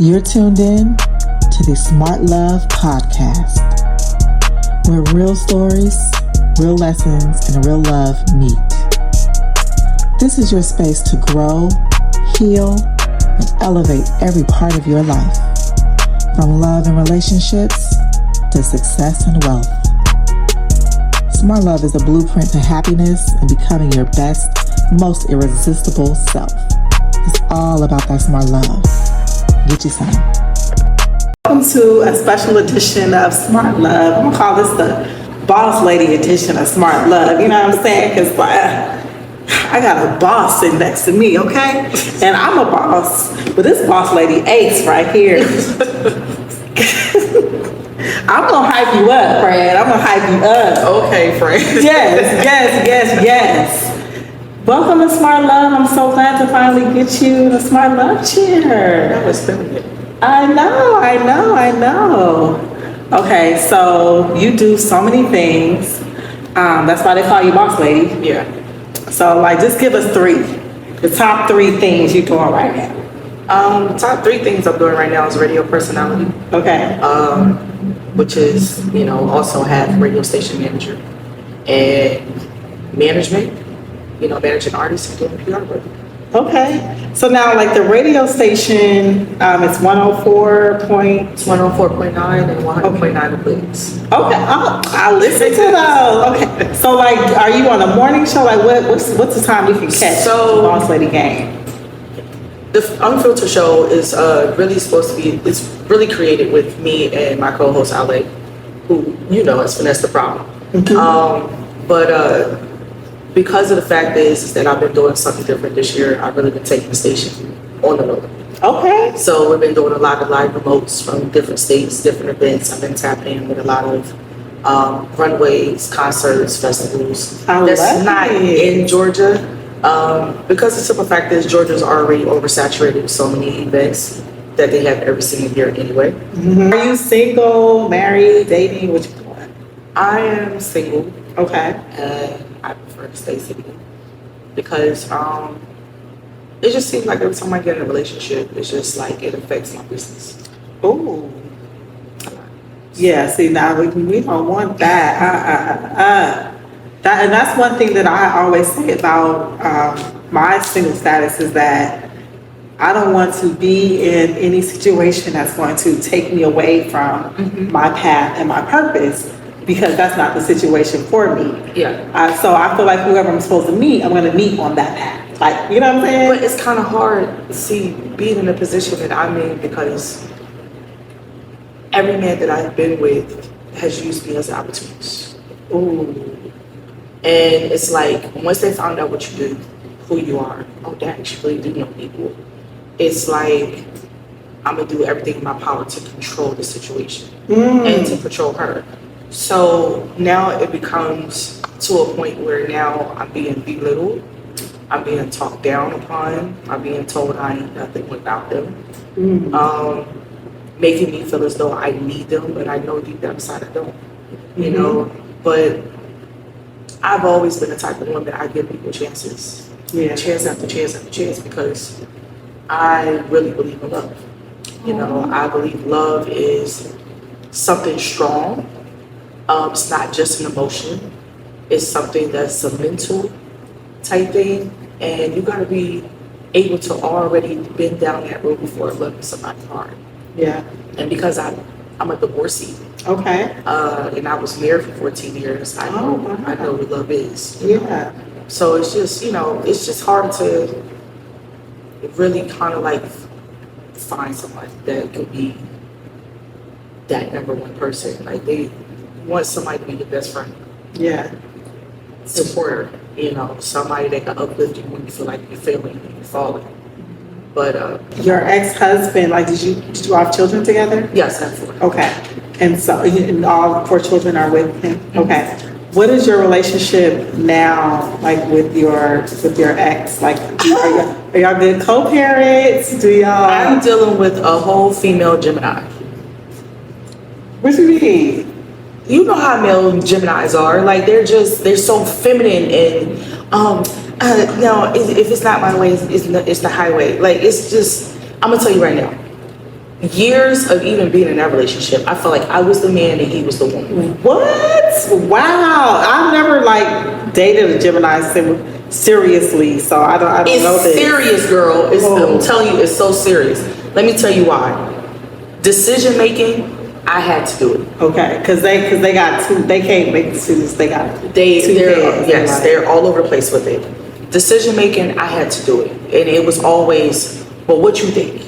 You're tuned in to the Smart Love Podcast, where real stories, real lessons, and real love meet. This is your space to grow, heal, and elevate every part of your life, from love and relationships to success and wealth. Smart Love is a blueprint to happiness and becoming your best, most irresistible self. It's all about that smart love. Get you some. Welcome to a special edition of Smart Love. I'm gonna call this the Boss Lady edition of Smart Love. You know what I'm saying? Because I got a boss sitting next to me, okay? And I'm a boss, but this boss lady Ace right here. I'm gonna hype you up, Fred. I'm gonna hype you up. Okay, Fred. Yes. Welcome to Smart Love. I'm so glad to finally get you the Smart Love chair. That was feminine. I know. Okay, so you do so many things. That's why they call you Boss Lady. Yeah. So, just give us the top three things you're doing right now. Top three things I'm doing right now is radio personality. Okay. Which is, also have radio station manager and management. Managing artists and doing PR work. Okay. So now, the radio station, it's 104 point... It's 104.9 and 100.9 the Boyz. Okay. Oh, I listen to those. Okay. So, are you on a morning show? What's the time you can catch the Boss Lady game? The Unfiltered show is really supposed to be, it's really created with me and my co-host Laye, who, is Finesse the Problem. Mm-hmm. Because of the fact is that I've been doing something different this year, I've really been taking the station on the road. Okay. So we've been doing a lot of live remotes from different states, different events. I've been tapping in with a lot of runways, concerts, festivals. That's not in Georgia. Because the simple fact is Georgia's already oversaturated with so many events that they have every single year anyway. Mm-hmm. Are you single, married, dating? What you doing? I am single. Okay. And I prefer to stay single because it just seems like every time I get in a relationship, it's just it affects my business. Ooh. Yeah, see, now we don't want that. And that's one thing that I always say about my single status is that I don't want to be in any situation that's going to take me away from my path and my purpose, because that's not the situation for me. Yeah. So I feel like whoever I'm supposed to meet, I'm going to meet on that path. You know what I'm saying? But it's kind of hard being in the position that I'm in, because every man that I've been with has used me as an opportunist. Ooh. And it's once they found out what you do, who you are, they actually do know people. It's I'm gonna do everything in my power to control the situation and to control her. So now it becomes to a point where now I'm being belittled, I'm being talked down upon, I'm being told I ain't nothing without them, making me feel as though I need them, but I know deep down inside I don't, But I've always been the type of woman that I give people chances, chance after chance after chance, because I really believe in love. I believe love is something strong. It's not just an emotion. It's something that's a mental type thing, and you gotta be able to already been down that road before loving somebody hard. Yeah. And because I'm a divorcee. Okay. And I was married for 14 years. I know what love is. Yeah. So it's just, it's just hard to really kind of find somebody that could be that number one person. They want somebody to be your best friend. Yeah. Supporter, somebody that can uplift you when you feel like you're failing and you're falling. But your ex-husband, did you have children together? Yes, I have 4. Okay. And so and all 4 children are with him? Okay. What is your relationship now with your ex? Are y'all good co-parents? I'm dealing with a whole female Gemini. What do you mean? You know how male Geminis are. They're so feminine and no, if it's not my way, it's the highway. It's just, I'm gonna tell you right now, years of even being in that relationship, I felt like I was the man and he was the woman. What? Wow. I've never like dated a Gemini seriously, so I don't know this. It's serious, girl. I'm telling you, it's so serious. Let me tell you why. Decision making, I had to do it. Okay, because they got two. They can't make decisions. They're all over the place with it. Decision making, I had to do it, and it was always, well, what you think?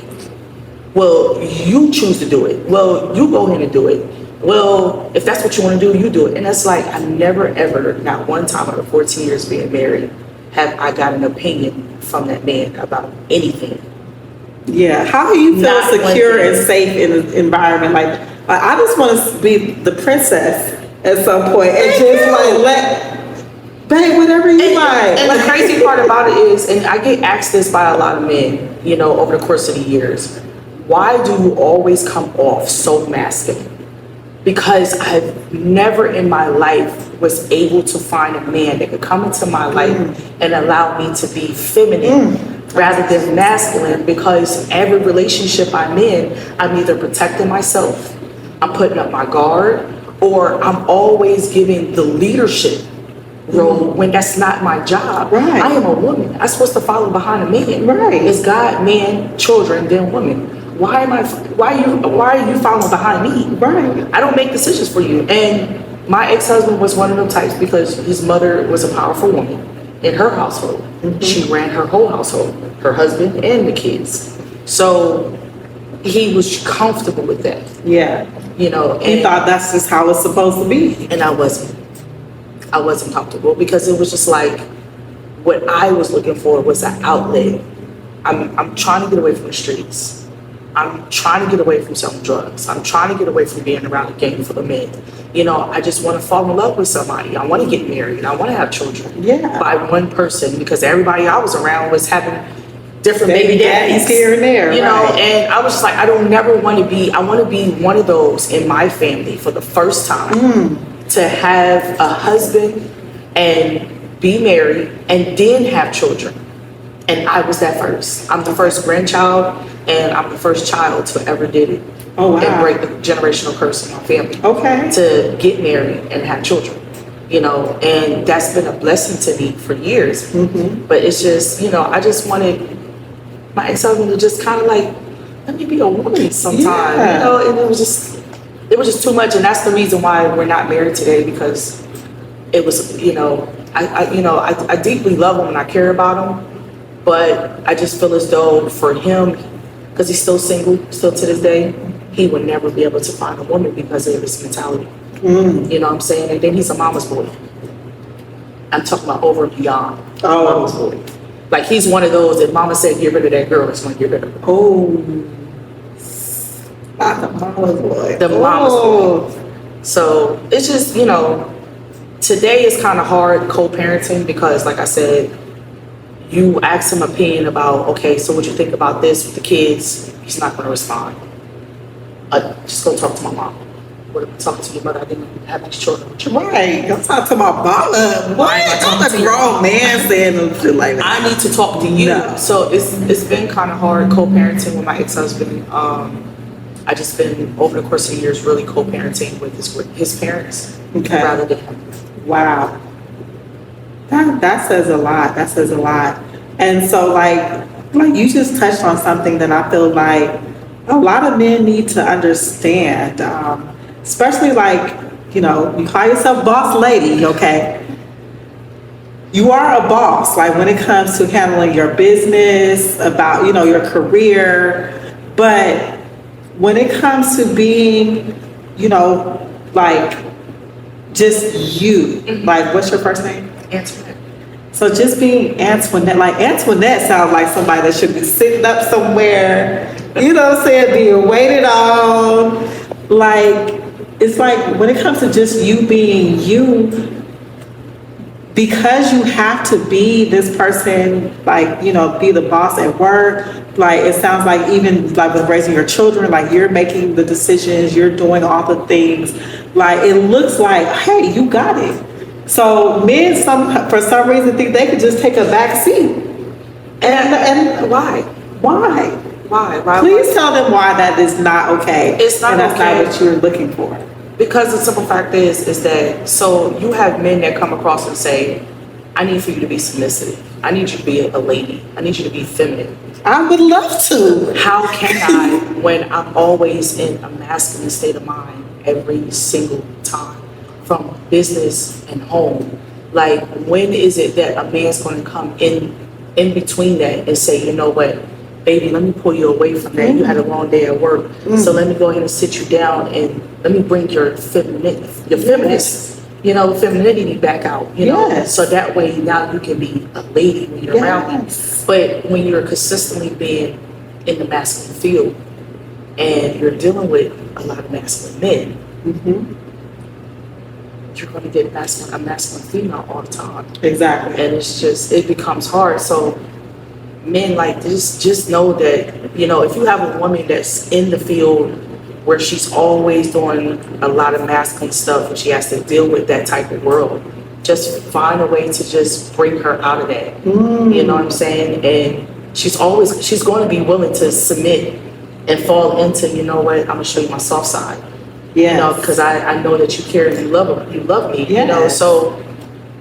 Well, you choose to do it. Well, you go ahead and do it. Well, if that's what you want to do, you do it. And it's like, I never ever, not one time out of 14 years being married, have I got an opinion from that man about anything. Yeah. How do you feel secure and safe in an environment like I just want to be the princess at some point and just like babe, whatever you like. And the crazy part about it is, and I get asked this by a lot of men, you know, over the course of the years, why do you always come off so masculine? Because I've never in my life was able to find a man that could come into my life and allow me to be feminine rather than masculine, because every relationship I'm in, I'm either protecting myself, I'm putting up my guard, or I'm always giving the leadership role when that's not my job. Right. I am a woman. I'm supposed to follow behind a man. Right. It's God, man, children, then woman. Why are you following behind me? Right. I don't make decisions for you. And my ex-husband was one of them types because his mother was a powerful woman in her household. She ran her whole household, her husband and the kids. So he was comfortable with that. Yeah. You know, he thought that's just how it's supposed to be. And I wasn't comfortable because it was just like what I was looking for was an outlet. I'm trying to get away from the streets. I'm trying to get away from selling drugs. I'm trying to get away from being around a gang full of men. You know, I just want to fall in love with somebody. I want to get married. I want to have children by one person, because everybody I was around was having different baby daddies here and there. You know, and I was just like, I want to be one of those in my family for the first time to have a husband and be married and then have children. And I was that first. I'm the first grandchild, and I'm the first child to ever did it. Oh, wow. And break the generational curse in my family. Okay. To get married and have children. You know, and that's been a blessing to me for years. But it's just, you know, I just wanted my ex-husband to just kind of like, let me be a woman sometime. Yeah. You know, and it was just too much. And that's the reason why we're not married today, because it was, you know, I deeply love him and I care about him. But I just feel as though for him, because he's still single, still to this day, he would never be able to find a woman because of his mentality. You know what I'm saying? And then he's a mama's boy. I'm talking about over and beyond mama's boy. Like, he's one of those that mama said, get rid of that girl, it's going to get rid of her. Not the mama's boy. The mama's boy. So it's just, you know, today is kind of hard co-parenting because, like I said, you ask him opinion about, okay, so what you think about this with the kids? He's not going to respond. Just go talk to my mom. What if talking to your mother? I didn't have these children. Right. Go talk to my mama. What? I'm a grown man saying shit like that. I need to talk to you. No. So it's been kind of hard co-parenting with my ex-husband. I just been over the course of the years really co-parenting with his parents rather than him. Wow. That says a lot. That says a lot. And so like you just touched on something that I feel like a lot of men need to understand, especially like, you know, you call yourself boss lady, okay? You are a boss, like when it comes to handling your business, about, you know, your career, but when it comes to being, you know, like just you, like what's your first name? Antoinette. So just being Antoinette, like Antoinette sounds like somebody that should be sitting up somewhere, you know what I'm saying, being waited on. Like, it's like when it comes to just you being you, because you have to be this person, like, you know, be the boss at work, like it sounds like even like with raising your children, like you're making the decisions, you're doing all the things, like it looks like, hey, you got it. So men, for some reason, think they could just take a back seat. And why? Why? Why? Please tell them why that is not okay. It's not and that's okay. not what you're looking for. Because the simple fact is that, so you have men that come across and say, I need for you to be submissive. I need you to be a lady. I need you to be feminine. I would love to. How can I when I'm always in a masculine state of mind every single time, from business and home? Like, when is it that a man's going to come in between that and say, you know what, baby, let me pull you away from that. You had a long day at work, so let me go ahead and sit you down and let me bring your feminist, you know, femininity back out, you know, so that way now you can be a lady when you're around me. But when you're consistently being in the masculine field and you're dealing with a lot of masculine men, you're going to get a masculine female all the time. Exactly. And it's just, it becomes hard. So men like this, just know that, you know, if you have a woman that's in the field where she's always doing a lot of masculine stuff and she has to deal with that type of world, just find a way to just bring her out of that. You know what I'm saying? And she's going to be willing to submit and fall into, you know what, I'm going to show you my soft side. You know, because I know that you care and you love me, you know, so,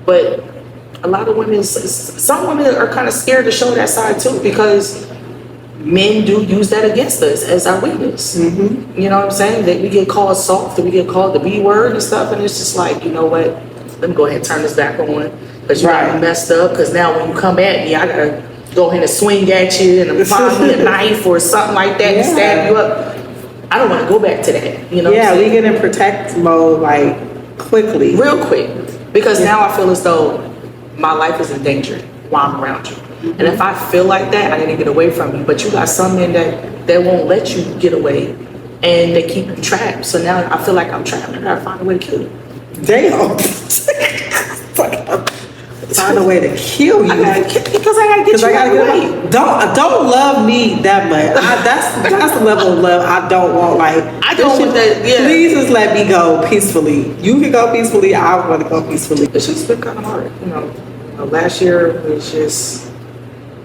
but a lot of women, some women are kind of scared to show that side too, because men do use that against us as our weakness. You know what I'm saying? That we get called soft and we get called the B word and stuff, and it's just like, you know what, let me go ahead and turn this back on, because you got me messed up, because now when you come at me, I gotta go ahead and swing at you and find me a knife or something like that and stab you up. I don't want to go back to that, you know. Yeah, we get in protect mode like quickly, real quick, because now I feel as though my life is in danger while I'm around you. And if I feel like that, I need to get away from you. But you got some men that won't let you get away, and they keep you trapped. So now I feel like I'm trapped. I gotta find a way to kill you. Damn. Find a way to kill you. Because I gotta get you away. Don't love me that much. That's the level of love I don't want. Like, I don't want that. Yeah. Please just let me go peacefully. You can go peacefully. I want to go peacefully. It's just been kind of hard, you know. Last year was just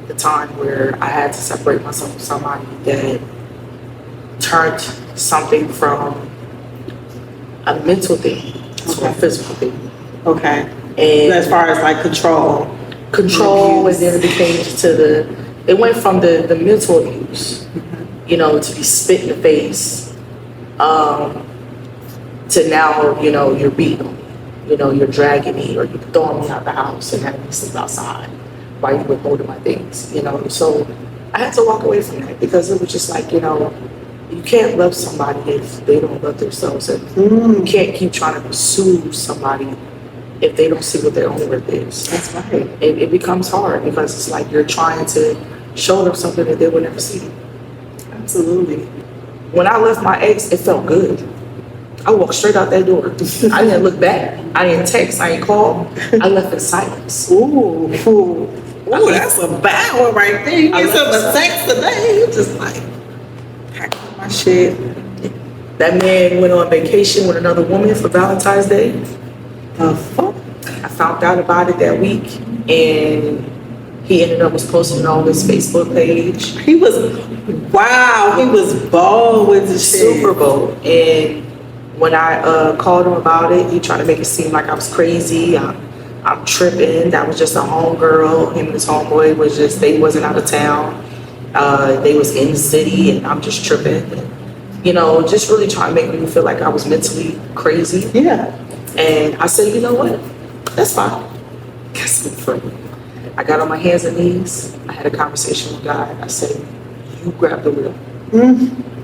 the time where I had to separate myself from somebody that turned something from a mental thing to a physical thing. Okay. And as far as like control, and then it became it went from the mental abuse, you know, to be spit in the face, to now, you know, you're beating me, you know, you're dragging me, or you're throwing me out the house and having me sleep outside while you were holding my things, you know. So I had to walk away from that, because it was just like, you know, you can't love somebody if they don't love themselves, and you can't keep trying to pursue somebody if they don't see what their own worth is. That's right. It becomes hard, because it's like you're trying to show them something that they will never see. Absolutely. When I left my ex, it felt good. I walked straight out that door. I didn't look back. I didn't text. I didn't call. I left in silence. Ooh, that's a bad one right there. You get some sex today. You just like pack up my shit. That man went on vacation with another woman for Valentine's Day. I found out about it that week, and he ended up posting on his Facebook page. He was bold with the shit. Super bold. And when I called him about it, he tried to make it seem like I was crazy. I'm tripping. That was just a homegirl. Him and his homeboy they wasn't out of town. They was in the city, and I'm just tripping. And, you know, just really trying to make me feel like I was mentally crazy. Yeah. And I said, you know what? That's fine. Guess what? I got on my hands and knees. I had a conversation with God. I said, you grab the wheel.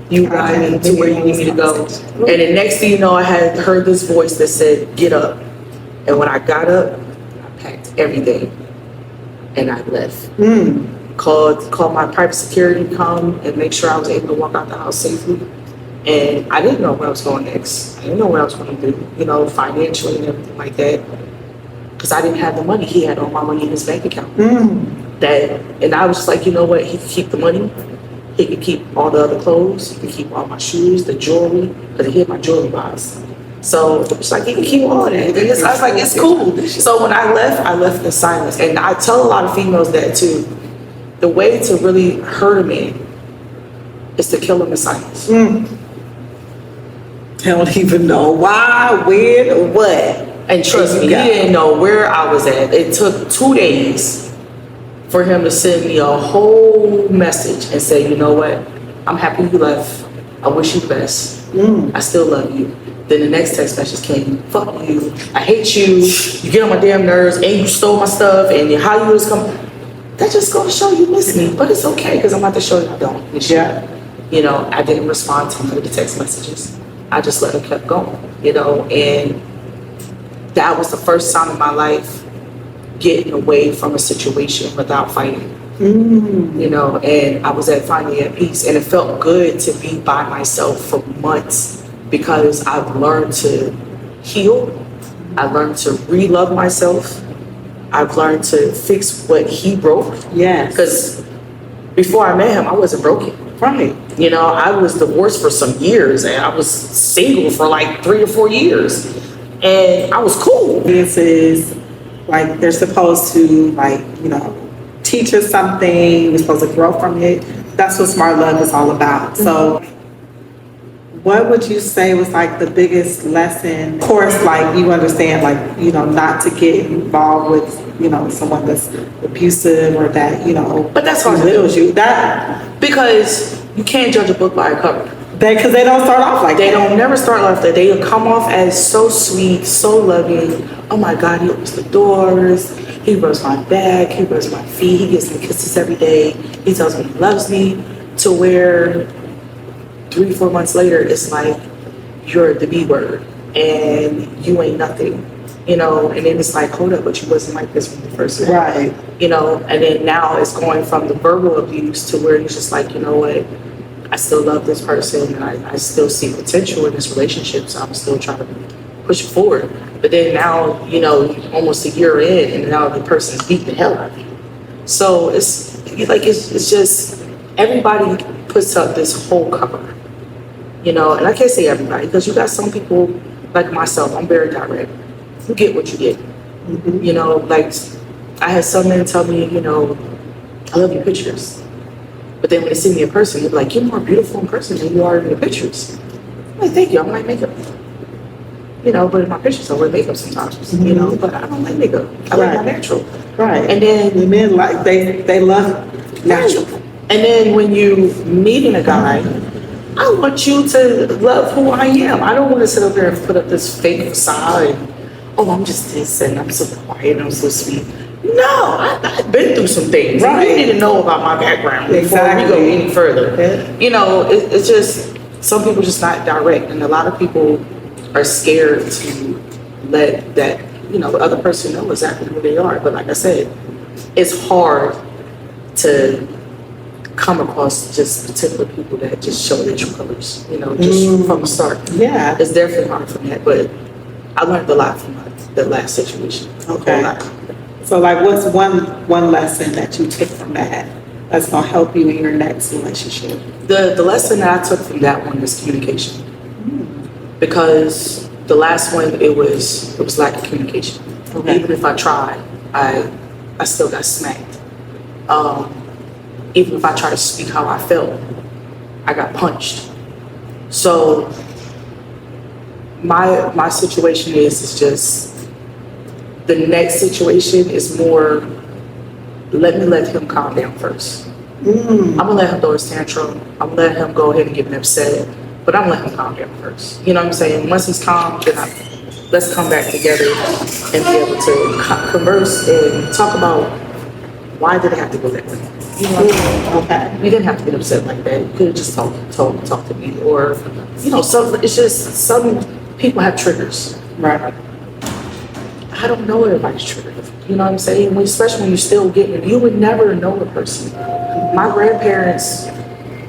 You guide me to where you need me to go. And the next thing you know, I had heard this voice that said, get up. And when I got up, I packed everything and I left. Called my private security to come and make sure I was able to walk out the house safely. And I didn't know where I was going next. I didn't know what I was going to do, you know, financially and everything like that. Because I didn't have the money. He had all my money in his bank account. And I was just like, you know what? He could keep the money. He could keep all the other clothes. He could keep all my shoes, the jewelry, because he had my jewelry box. So it's like, he can keep all that. And I was like, it's cool. So when I left in silence. And I tell a lot of females that too. The way to really hurt a man is to kill him in silence. I don't even know why, when, or what. And trust me, he didn't know where I was at. It took 2 days for him to send me a whole message and say, you know what, I'm happy you left. I wish you the best. I still love you. Then the next text message came, fuck you, I hate you, you get on my damn nerves, and you stole my stuff, and how you was coming. That just goes to show you miss me, but it's okay, because I'm about to show you I don't miss you. You know, I didn't respond to the text messages. I just let it keep going, you know, and that was the first time in my life getting away from a situation without fighting. You know, and I was finally at peace, and it felt good to be by myself for months because I've learned to heal. I learned to re-love myself. I've learned to fix what he broke. Yes. Because before I met him, I wasn't broken. Right. You know, I was divorced for some years, and I was single for like 3 or 4 years, and I was cool. This is like they're supposed to, like, you know, teach us something. We're supposed to grow from it. That's what smart love is all about. So what would you say was like the biggest lesson? Of course, like you understand, like, you know, not to get involved with, you know, someone that's abusive or that, you know, but that's hard belittles you. That because you can't judge a book by a cover. Because they don't start off like they that. don't never start off that. They come off as so sweet, so loving. Oh my God, he opens the doors. He rubs my back. He rubs my feet. He gives me kisses every day. He tells me he loves me. To where 3-4 months later, it's like you're the B word and you ain't nothing, you know. And then it's like, hold up, but you wasn't like this when you first met, right? You know. And then now it's going from the verbal abuse to where it's just like, you know what, I still love this person and I still see potential in this relationship, so I'm still trying to push it forward. But then now, you know, almost a year in, and now the person's beat the hell out of you. So it's like it's just everybody puts up this whole cover, you know. And I can't say everybody, because you got some people like myself. I'm very direct. You get what you get. You know, like I had some men tell me, you know, I love your pictures. But then when they see me in person, they're like, you're more beautiful in person than you are in your pictures. I'm like, thank you, I don't like makeup. You know, but in my pictures I wear makeup sometimes, you know, but I don't like makeup. I like my natural. Right. And then the men, like, they love natural. And then when you meeting a guy, I want you to love who I am. I don't want to sit up there and put up this fake facade and, oh, I'm just this and I'm so quiet and I'm so sweet. No, I've been through some things. Right. You need to know about my background before we go any further. Yeah. You know, it's just, some people just not direct, and a lot of people are scared to let that, you know, the other person know exactly who they are. But like I said, it's hard to come across just particular people that just show their true colors, you know, just from the start. Yeah. It's definitely hard from that, but I learned a lot from the last situation. Okay. So like, what's one lesson that you took from that that's gonna help you in your next relationship? The lesson that I took from that one is communication. Because the last one, it was lack of communication. Okay. Even if I tried, I still got smacked. Even if I tried to speak how I felt, I got punched. So my situation is just, the next situation is more, let him calm down first. I'm gonna let him throw his tantrum. I'm gonna let him go ahead and get upset, but I'm gonna let him calm down first. You know what I'm saying? Once he's calm, then let's come back together and be able to converse and talk about why did it have to go that way. You know what I mean? Okay. You didn't have to get upset like that. You could have just talk to me, or you know, it's just some people have triggers. Right. I don't know everybody's trigger. You know what I'm saying? Especially when you're still getting, you would never know a person. My grandparents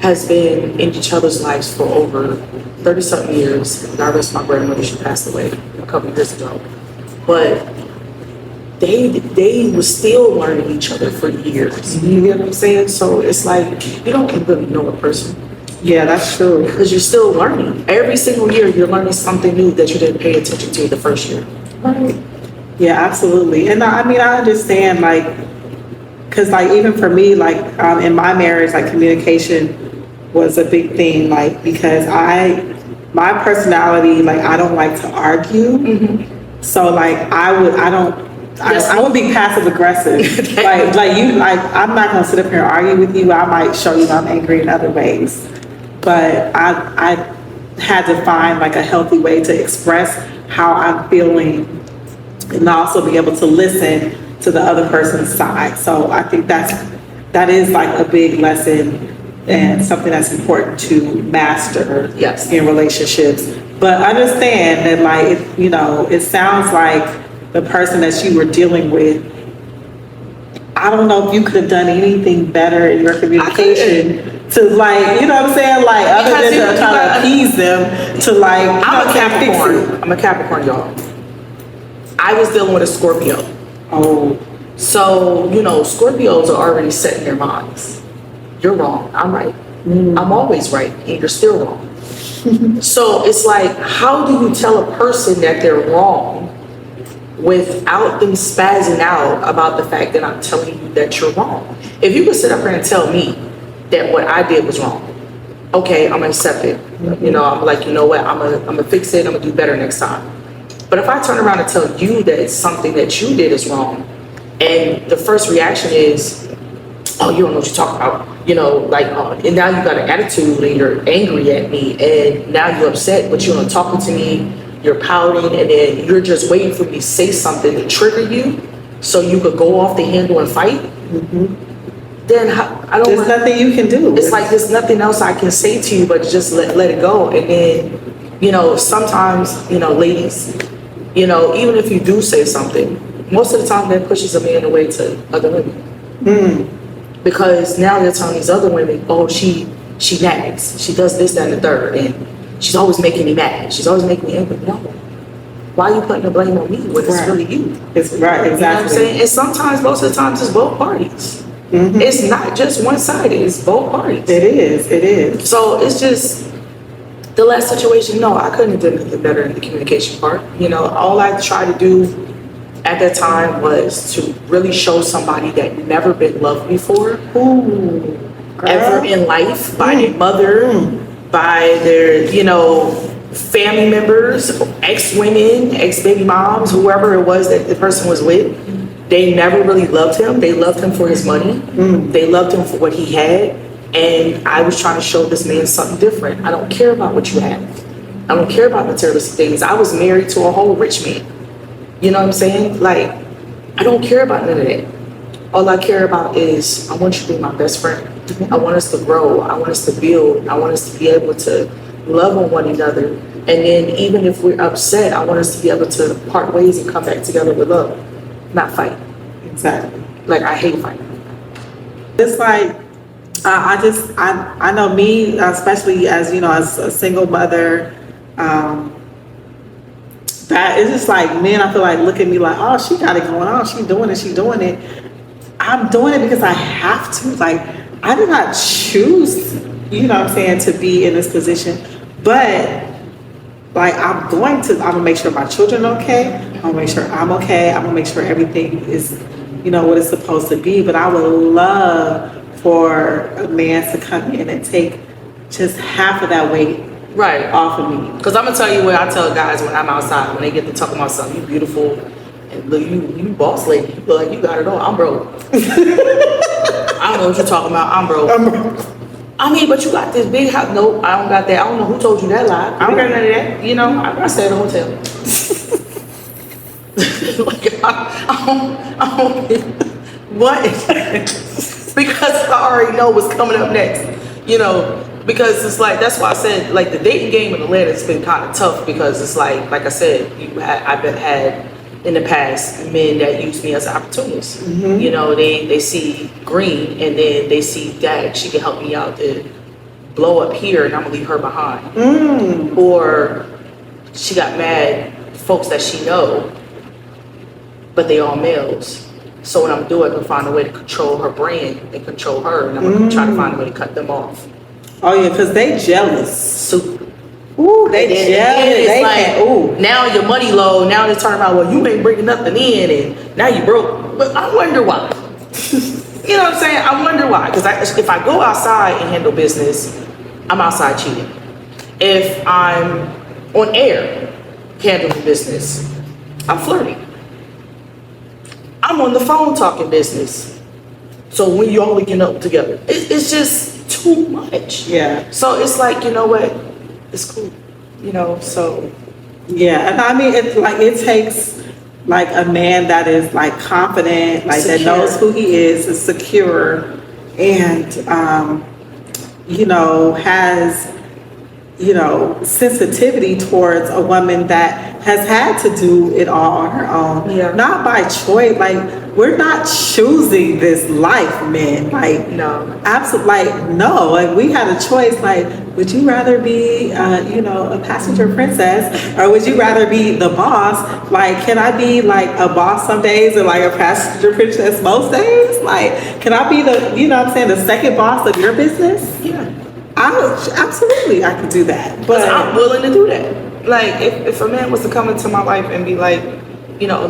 has been in each other's lives for over 30-something years. God rest my grandmother, she passed away a couple of years ago. But they were still learning each other for years. You get what I'm saying? So it's like, you don't really know a person. Yeah, that's true. Because you're still learning. Every single year, you're learning something new that you didn't pay attention to the first year. Right. Yeah, absolutely. And I mean, I understand, like, because like even for me, like in my marriage, like communication was a big thing, like, because my personality, like, I don't like to argue. So like I would be passive aggressive. I'm not gonna sit up here and argue with you. I might show you I'm angry in other ways. But I had to find like a healthy way to express how I'm feeling and also be able to listen to the other person's side. So I think that is like a big lesson and something that's important to master in relationships. But understand that, like, it sounds like the person that you were dealing with, I don't know if you could have done anything better in your communication to, like, you know what I'm saying? Like, other than to try to appease them to, like, I'm a Capricorn. I'm a Capricorn, y'all. I was dealing with a Scorpio. Oh. So, Scorpios are already set in their minds. You're wrong. I'm right. I'm always right. And you're still wrong. So it's like, how do you tell a person that they're wrong without them spazzing out about the fact that I'm telling you that you're wrong? If you could sit up here and tell me that what I did was wrong, okay, I'm gonna accept it. I'm like, you know what? I'm gonna fix it. I'm gonna do better next time. But if I turn around and tell you that it's something that you did is wrong, and the first reaction is, oh, you don't know what you're talking about. And now you got an attitude and you're angry at me and now you're upset, but you're not talking to me, you're pouting, and then you're just waiting for me to say something to trigger you so you could go off the handle and fight. Then there's nothing you can do. It's like there's nothing else I can say to you but just let it go. And then, sometimes, ladies, even if you do say something, most of the time that pushes a man away to other women. Because now they're telling these other women, oh, she nags, she does this, that, and the third, and she's always making me mad, she's always making me angry. No, why are you putting the blame on me when it's really you? It's right, exactly. You know what I'm saying? And sometimes, most of the times, it's both parties. It's not just one sided; it's both parties. It is. So it's just the last situation. No, I couldn't have done anything better in the communication part. All I tried to do at that time was to really show somebody that never been loved before, ever in life, by their mother, by their, family members, ex-women, ex-baby moms, whoever it was that the person was with. They never really loved him. They loved him for his money. They loved him for what he had. And I was trying to show this man something different. I don't care about what you have. I don't care about materialistic things. I was married to a whole rich man. You know what I'm saying? Like, I don't care about none of that. All I care about is I want you to be my best friend. I want us to grow. I want us to build. I want us to be able to love on one another. And then even if we're upset, I want us to be able to part ways and come back together with love, not fight. Exactly. Like, I hate fighting. It's like, I know me, especially as, as a single mother, that it's just like, men, I feel like look at me like, oh, she got it going on. She's doing it. I'm doing it because I have to. Like, I did not choose, to be in this position. But like, I'm gonna make sure my children are okay. I'm gonna make sure I'm okay. I'm gonna make sure everything is, what it's supposed to be. But I would love for a man to come in and take just half of that weight off of me. Because I'm gonna tell you what I tell guys when I'm outside, when they get to talking about something, you beautiful and look, you boss lady, you feel like you got it all. I'm broke. I don't know what you're talking about. I'm broke. I mean, but you got this big house. Nope, I don't got that. I don't know who told you that lie. I don't got none of that. I stay at a hotel. Like, I don't what? Because I already know what's coming up next. Because it's like, that's why I said, like, the dating game in Atlanta has been kind of tough, because it's like I said, I've had in the past men that use me as an opportunist. They see green and then they see that she can help me out to blow up here and I'm gonna leave her behind. Or she got mad folks that she know, but they all males. So what I'm doing, I'm gonna find a way to control her brand and control her, and I'm gonna try to find a way to cut them off. Oh yeah, because they jealous. Super. Ooh, they jealous. They like, now your money low. Now they're talking about, well, you ain't bringing nothing in, and now you broke. But I wonder why. You know what I'm saying? I wonder why. Because if I go outside and handle business, I'm outside cheating. If I'm on air handling business, I'm flirting. I'm on the phone talking business. So when you all waking up together, it's just too much. Yeah. So it's like, you know what? It's cool. You know, so. Yeah, and I mean, it's like it takes like a man that is like confident, like Secure. that knows who he is secure, and you know, has, you know, sensitivity towards a woman that has had to do it all on her own. Yeah. Not by choice. Like, we're not choosing this life, men. Like, No. absolutely. Like, no. Like, we had a choice. Like, would you rather be, you know, a passenger princess, or would you rather be the boss? Like, can I be like a boss some days and like a passenger princess most days? Like, can I be the, you know what I'm saying, the second boss of your business? Yeah. Absolutely, I could do that. But I'm willing to do that. Like, if a man was to come into my life and be like, you know,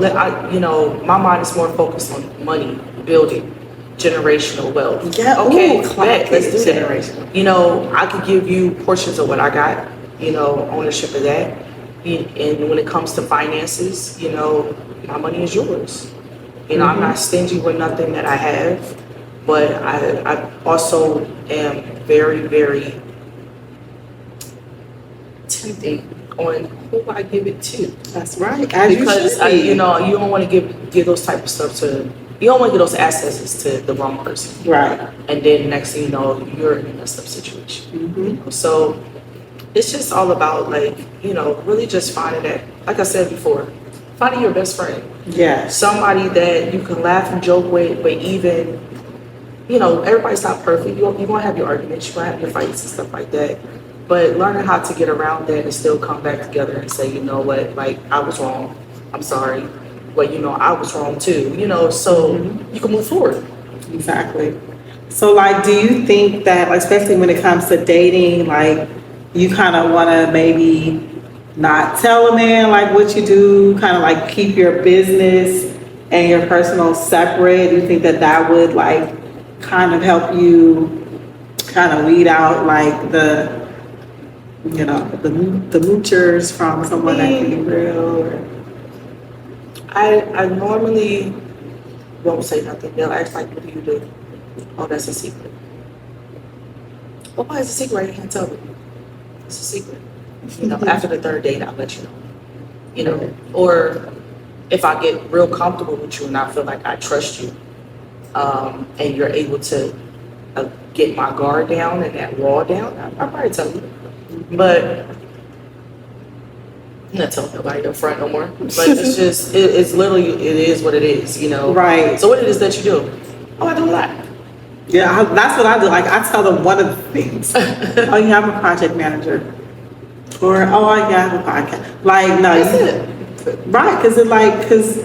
my mind is more focused on money, building generational wealth. Yeah, okay, ooh, bet, let's do that. generational. You know, I could give you portions of what I got, you know, ownership of that. And when it comes to finances, you know, my money is yours. You know, I'm not stingy with nothing that I have, but I also am very, very tempting on who I give it to. That's right. Because you know, you don't want to give those type of stuff to, you don't want to give those assets to the wrong person. Right. And then next thing you know, you're in a messed up situation. You know? So it's just all about, like, you know, really just finding that, like I said before, finding your best friend. Yeah. Somebody that you can laugh and joke with, but even, you know, everybody's not perfect. You're going to have your arguments, you're going to have your fights and stuff like that. But learning how to get around that and still come back together and say, you know what, like, I was wrong. I'm sorry. But, you know, I was wrong too. You know, so you can move forward. Exactly. So, like, do you think that, like, especially when it comes to dating, like, you kind of want to maybe not tell a man, like, what you do, kind of, like, keep your business and your personal separate? Do you think that that would, like, kind of help you kind of weed out, like, the, you know, the moochers from someone that can be real? Or? I normally won't say nothing. They'll ask, like, what do you do? Oh, that's a secret. Well, why is it a secret? I can't tell you. It's a secret. You know, after the third date, I'll let you know. You know, or if I get real comfortable with you and I feel like I trust you, and you're able to get my guard down and that wall down, I'll probably tell you. But I'm not telling nobody up front no more. But it's just, it's literally, it is what it is, you know? Right. So what it is that you do? Oh, I do a lot. Yeah, that's what I do. Like, I tell them one of the things. Oh, you have a project manager. Or, oh, yeah, I have a podcast. Like, no. That's it. Right, because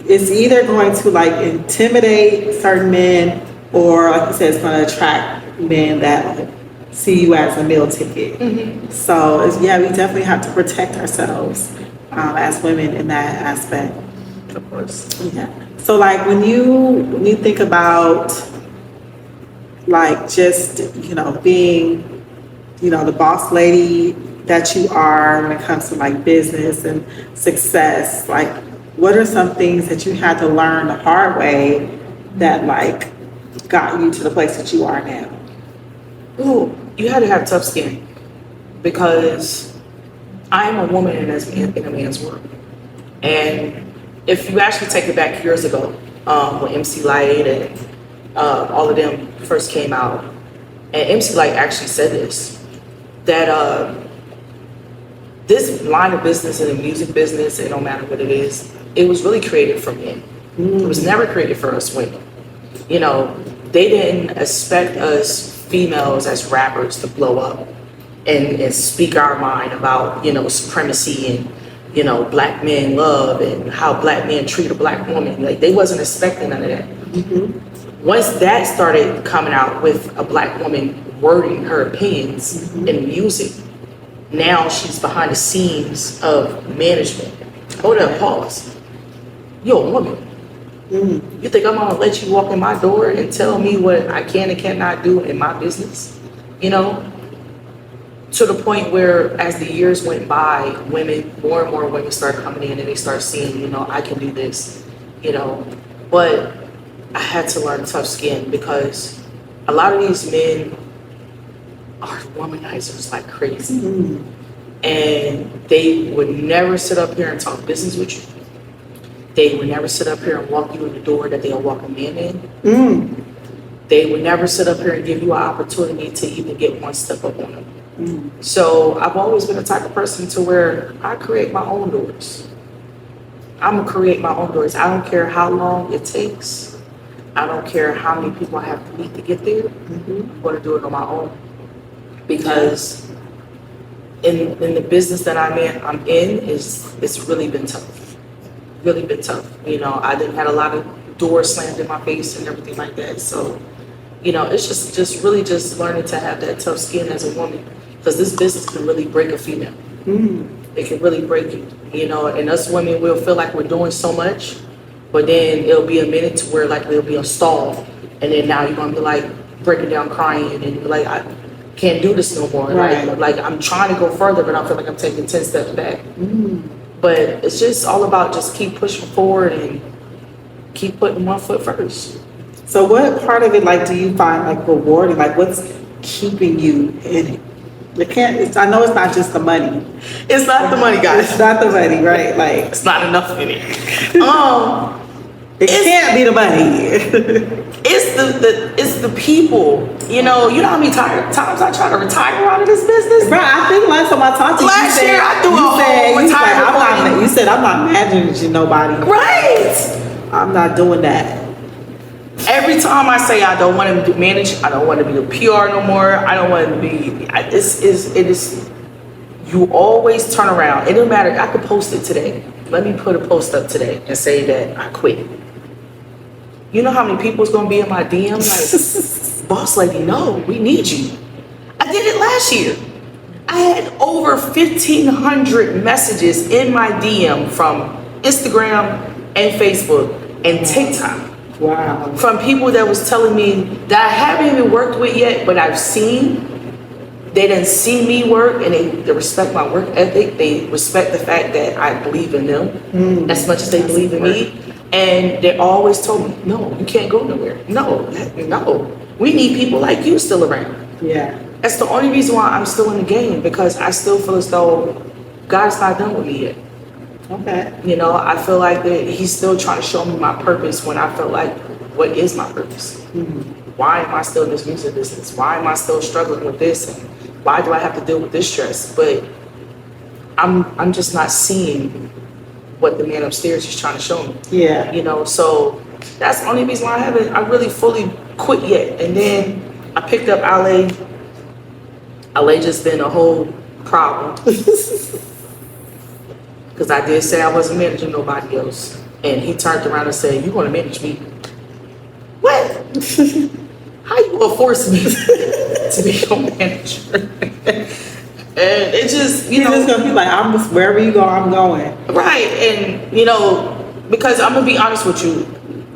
it's either going to, like, intimidate certain men, or, like you said, it's going to attract men that, like, see you as a meal ticket. So, yeah, we definitely have to protect ourselves as women in that aspect. Of course. Yeah. So, like, when you think about, like, just, you know, being, you know, the boss lady that you are when it comes to, like, business and success, like, what are some things that you had to learn the hard way that, like, got you to the place that you are now? Ooh, you had to have tough skin, because I am a woman in a man's world. And if you actually take it back years ago, when MC Laye and all of them first came out, and MC Laye actually said this, that this line of business and the music business, it don't matter what it is, it was really created for men. It was never created for us women. You know, they didn't expect us females as rappers to blow up and speak our mind about, you know, supremacy and, you know, black men love and how black men treat a black woman. Like, they wasn't expecting none of that. Once that started coming out with a black woman wording her opinions in music, now she's behind the scenes of management. Hold up, pause. You're a woman. You think I'm gonna let you walk in my door and tell me what I can and cannot do in my business? You know, to the point where as the years went by, more and more women start coming in and they start seeing, I can do this, but I had to learn tough skin because a lot of these men are womanizers like crazy. And they would never sit up here and talk business with you. They would never sit up here and walk you in the door that they'll walk a man in. They would never sit up here and give you an opportunity to even get one step up on them. So I've always been the type of person to where I create my own doors. I'm gonna create my own doors. I don't care how long it takes. I don't care how many people I have to meet to get there. I'm gonna do it on my own. Because in the business that I'm in, it's really been tough. Really been tough. I didn't had a lot of doors slammed in my face and everything like that. So, it's just really just learning to have that tough skin as a woman. Because this business can really break a female. It can really break you, and us women will feel like we're doing so much, but then it'll be a minute to where like there'll be a stall, and then now you're gonna be like breaking down crying, and you're like, I can't do this no more. Right. Like I'm trying to go further, but I feel like I'm taking 10 steps back. But it's just all about just keep pushing forward and keep putting one foot first. So what part of it, like, do you find like rewarding? Like, what's keeping you in it? I know it's not just the money. It's not the money, guys. It's not the money, right? Like, it's not enough in it. It can't be the money. It's the people. You know how many times I try to retire out of this business? Right, I think last time I talked to you, last year I threw a whole retirement party. You said I'm not managing nobody. Right. I'm not doing that. Every time I say I don't want to manage, I don't want to be a PR no more. I don't want to be. It is. You always turn around. It doesn't matter. I could post it today. Let me put a post up today and say that I quit. You know how many people's gonna be in my DM like, boss lady, no, we need you. I did it last year. I had over 1,500 messages in my DM from Instagram and Facebook and TikTok. Wow. From people that was telling me that I haven't even worked with yet, but I've seen. They didn't see me work, and they respect my work ethic. They respect the fact that I believe in them as much as they believe in me. And they always told me, no, you can't go nowhere. No, we need people like you still around. Yeah. That's the only reason why I'm still in the game, because I still feel as though God's not done with me yet. Okay. I feel like that He's still trying to show me my purpose when I feel like, what is my purpose? Why am I still in this music business? Why am I still struggling with this? And why do I have to deal with this stress? But I'm just not seeing what the man upstairs is trying to show me. Yeah. So that's the only reason why I really fully quit yet. And then I picked up Laye. Laye just been a whole problem. Because I did say I wasn't managing nobody else. And he turned around and said, you want to manage me? What? How you gonna force me to be your manager? And it just, You're just gonna be like, I'm just, wherever you go, I'm going. Right. And, because I'm gonna be honest with you,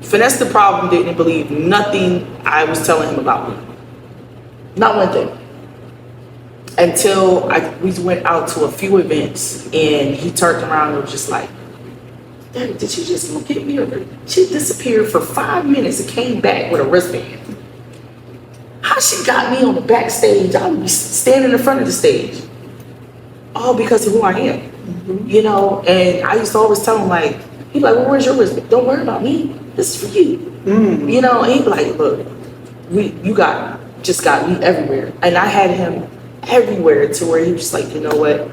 Finesse the Problem didn't believe nothing I was telling him about me. Not one thing. Until we went out to a few events and he turned around and was just like, Daddy, did she just go get me? She disappeared for 5 minutes and came back with a wristband. How she got me on the backstage? I would be standing in front of the stage. All because of who I am. And I used to always tell him, like, he'd be like, well, where's your wristband? Don't worry about me. This is for you. And he'd be like, look, you just got me everywhere. And I had him everywhere to where he was just like, you know what?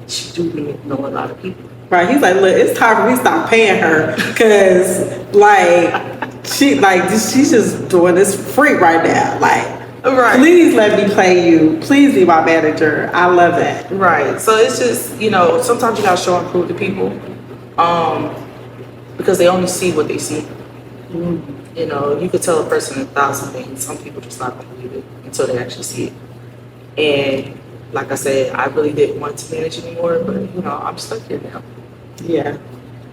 She do know a lot of people. Right, he's like, look, it's time for me to stop paying her, because she's just doing this free right now. Like, right. Please let me play you. Please be my manager. I love that. Right. So it's just, sometimes you gotta show and prove to people, because they only see what they see. You could tell a person 1,000 things. Some people just not gonna believe it until they actually see it. And like I said, I really didn't want to manage anymore, but I'm stuck here now. Yeah.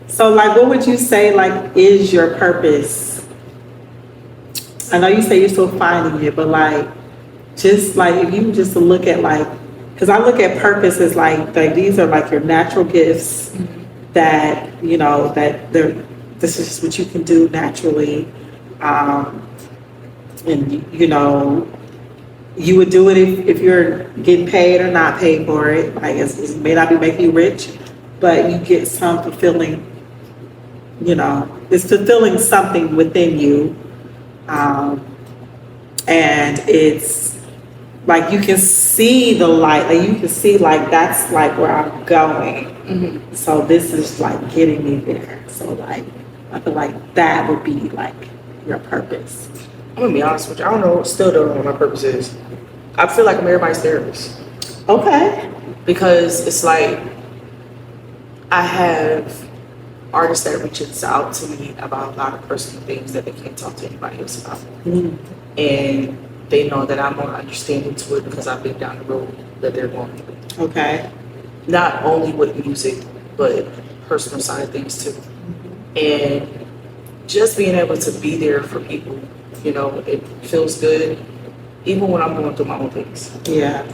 So what would you say is your purpose? I know you say you're still finding it, but if you just look at because I look at purpose as like these are like your natural gifts that, you know, this is what you can do naturally. And, you know, you would do it if you're getting paid or not paid for it. Like it may not be making you rich, but you get some fulfilling, you know, it's fulfilling something within you. And it's like you can see the light, like you can see like that's like where I'm going. Mm-hmm. So this is like getting me there. So like I feel like that would be like your purpose. I'm gonna be honest with you. I don't know, still don't know what my purpose is. I feel like I'm everybody's therapist. Okay. Because it's like I have artists that reaches out to me about a lot of personal things that they can't talk to anybody else about. Mm. And they know that I'm more understanding to it because I've been down the road that they're going through. Okay. Not only with music, but personal side of things too. Mm-hmm. And just being able to be there for people, you know, it feels good. Even when I'm going through my own things. Yeah.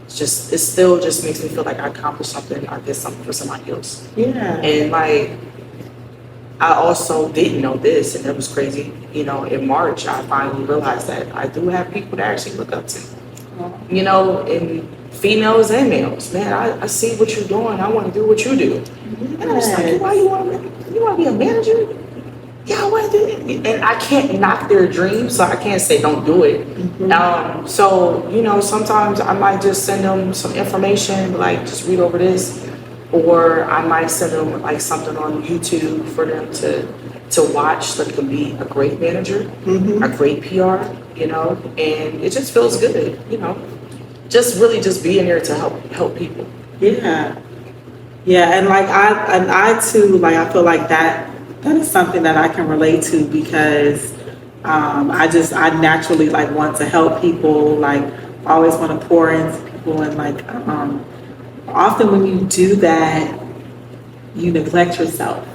It still just makes me feel like I accomplished something, I did something for somebody else. Yeah. And like, I also didn't know this, and it was crazy. You know, in March, I finally realized that I do have people to actually look up to. You know, and females and males. Man, I see what you're doing. I want to do what you do. Yes. And I was like, why you want to be a manager? Yeah, I want to do it. And I can't knock their dreams, so I can't say don't do it. Mm-hmm. So, you know, sometimes I might just send them some information, like just read over this. Or I might send them like something on YouTube for them to watch so they can be a great manager, mm-hmm. a great PR, you know, and it just feels good, you know. Just really just being there to help people. Yeah. Yeah, and like I too, like I feel like that is something that I can relate to because I naturally like want to help people, like always want to pour into people, and like often when you do that, you neglect yourself.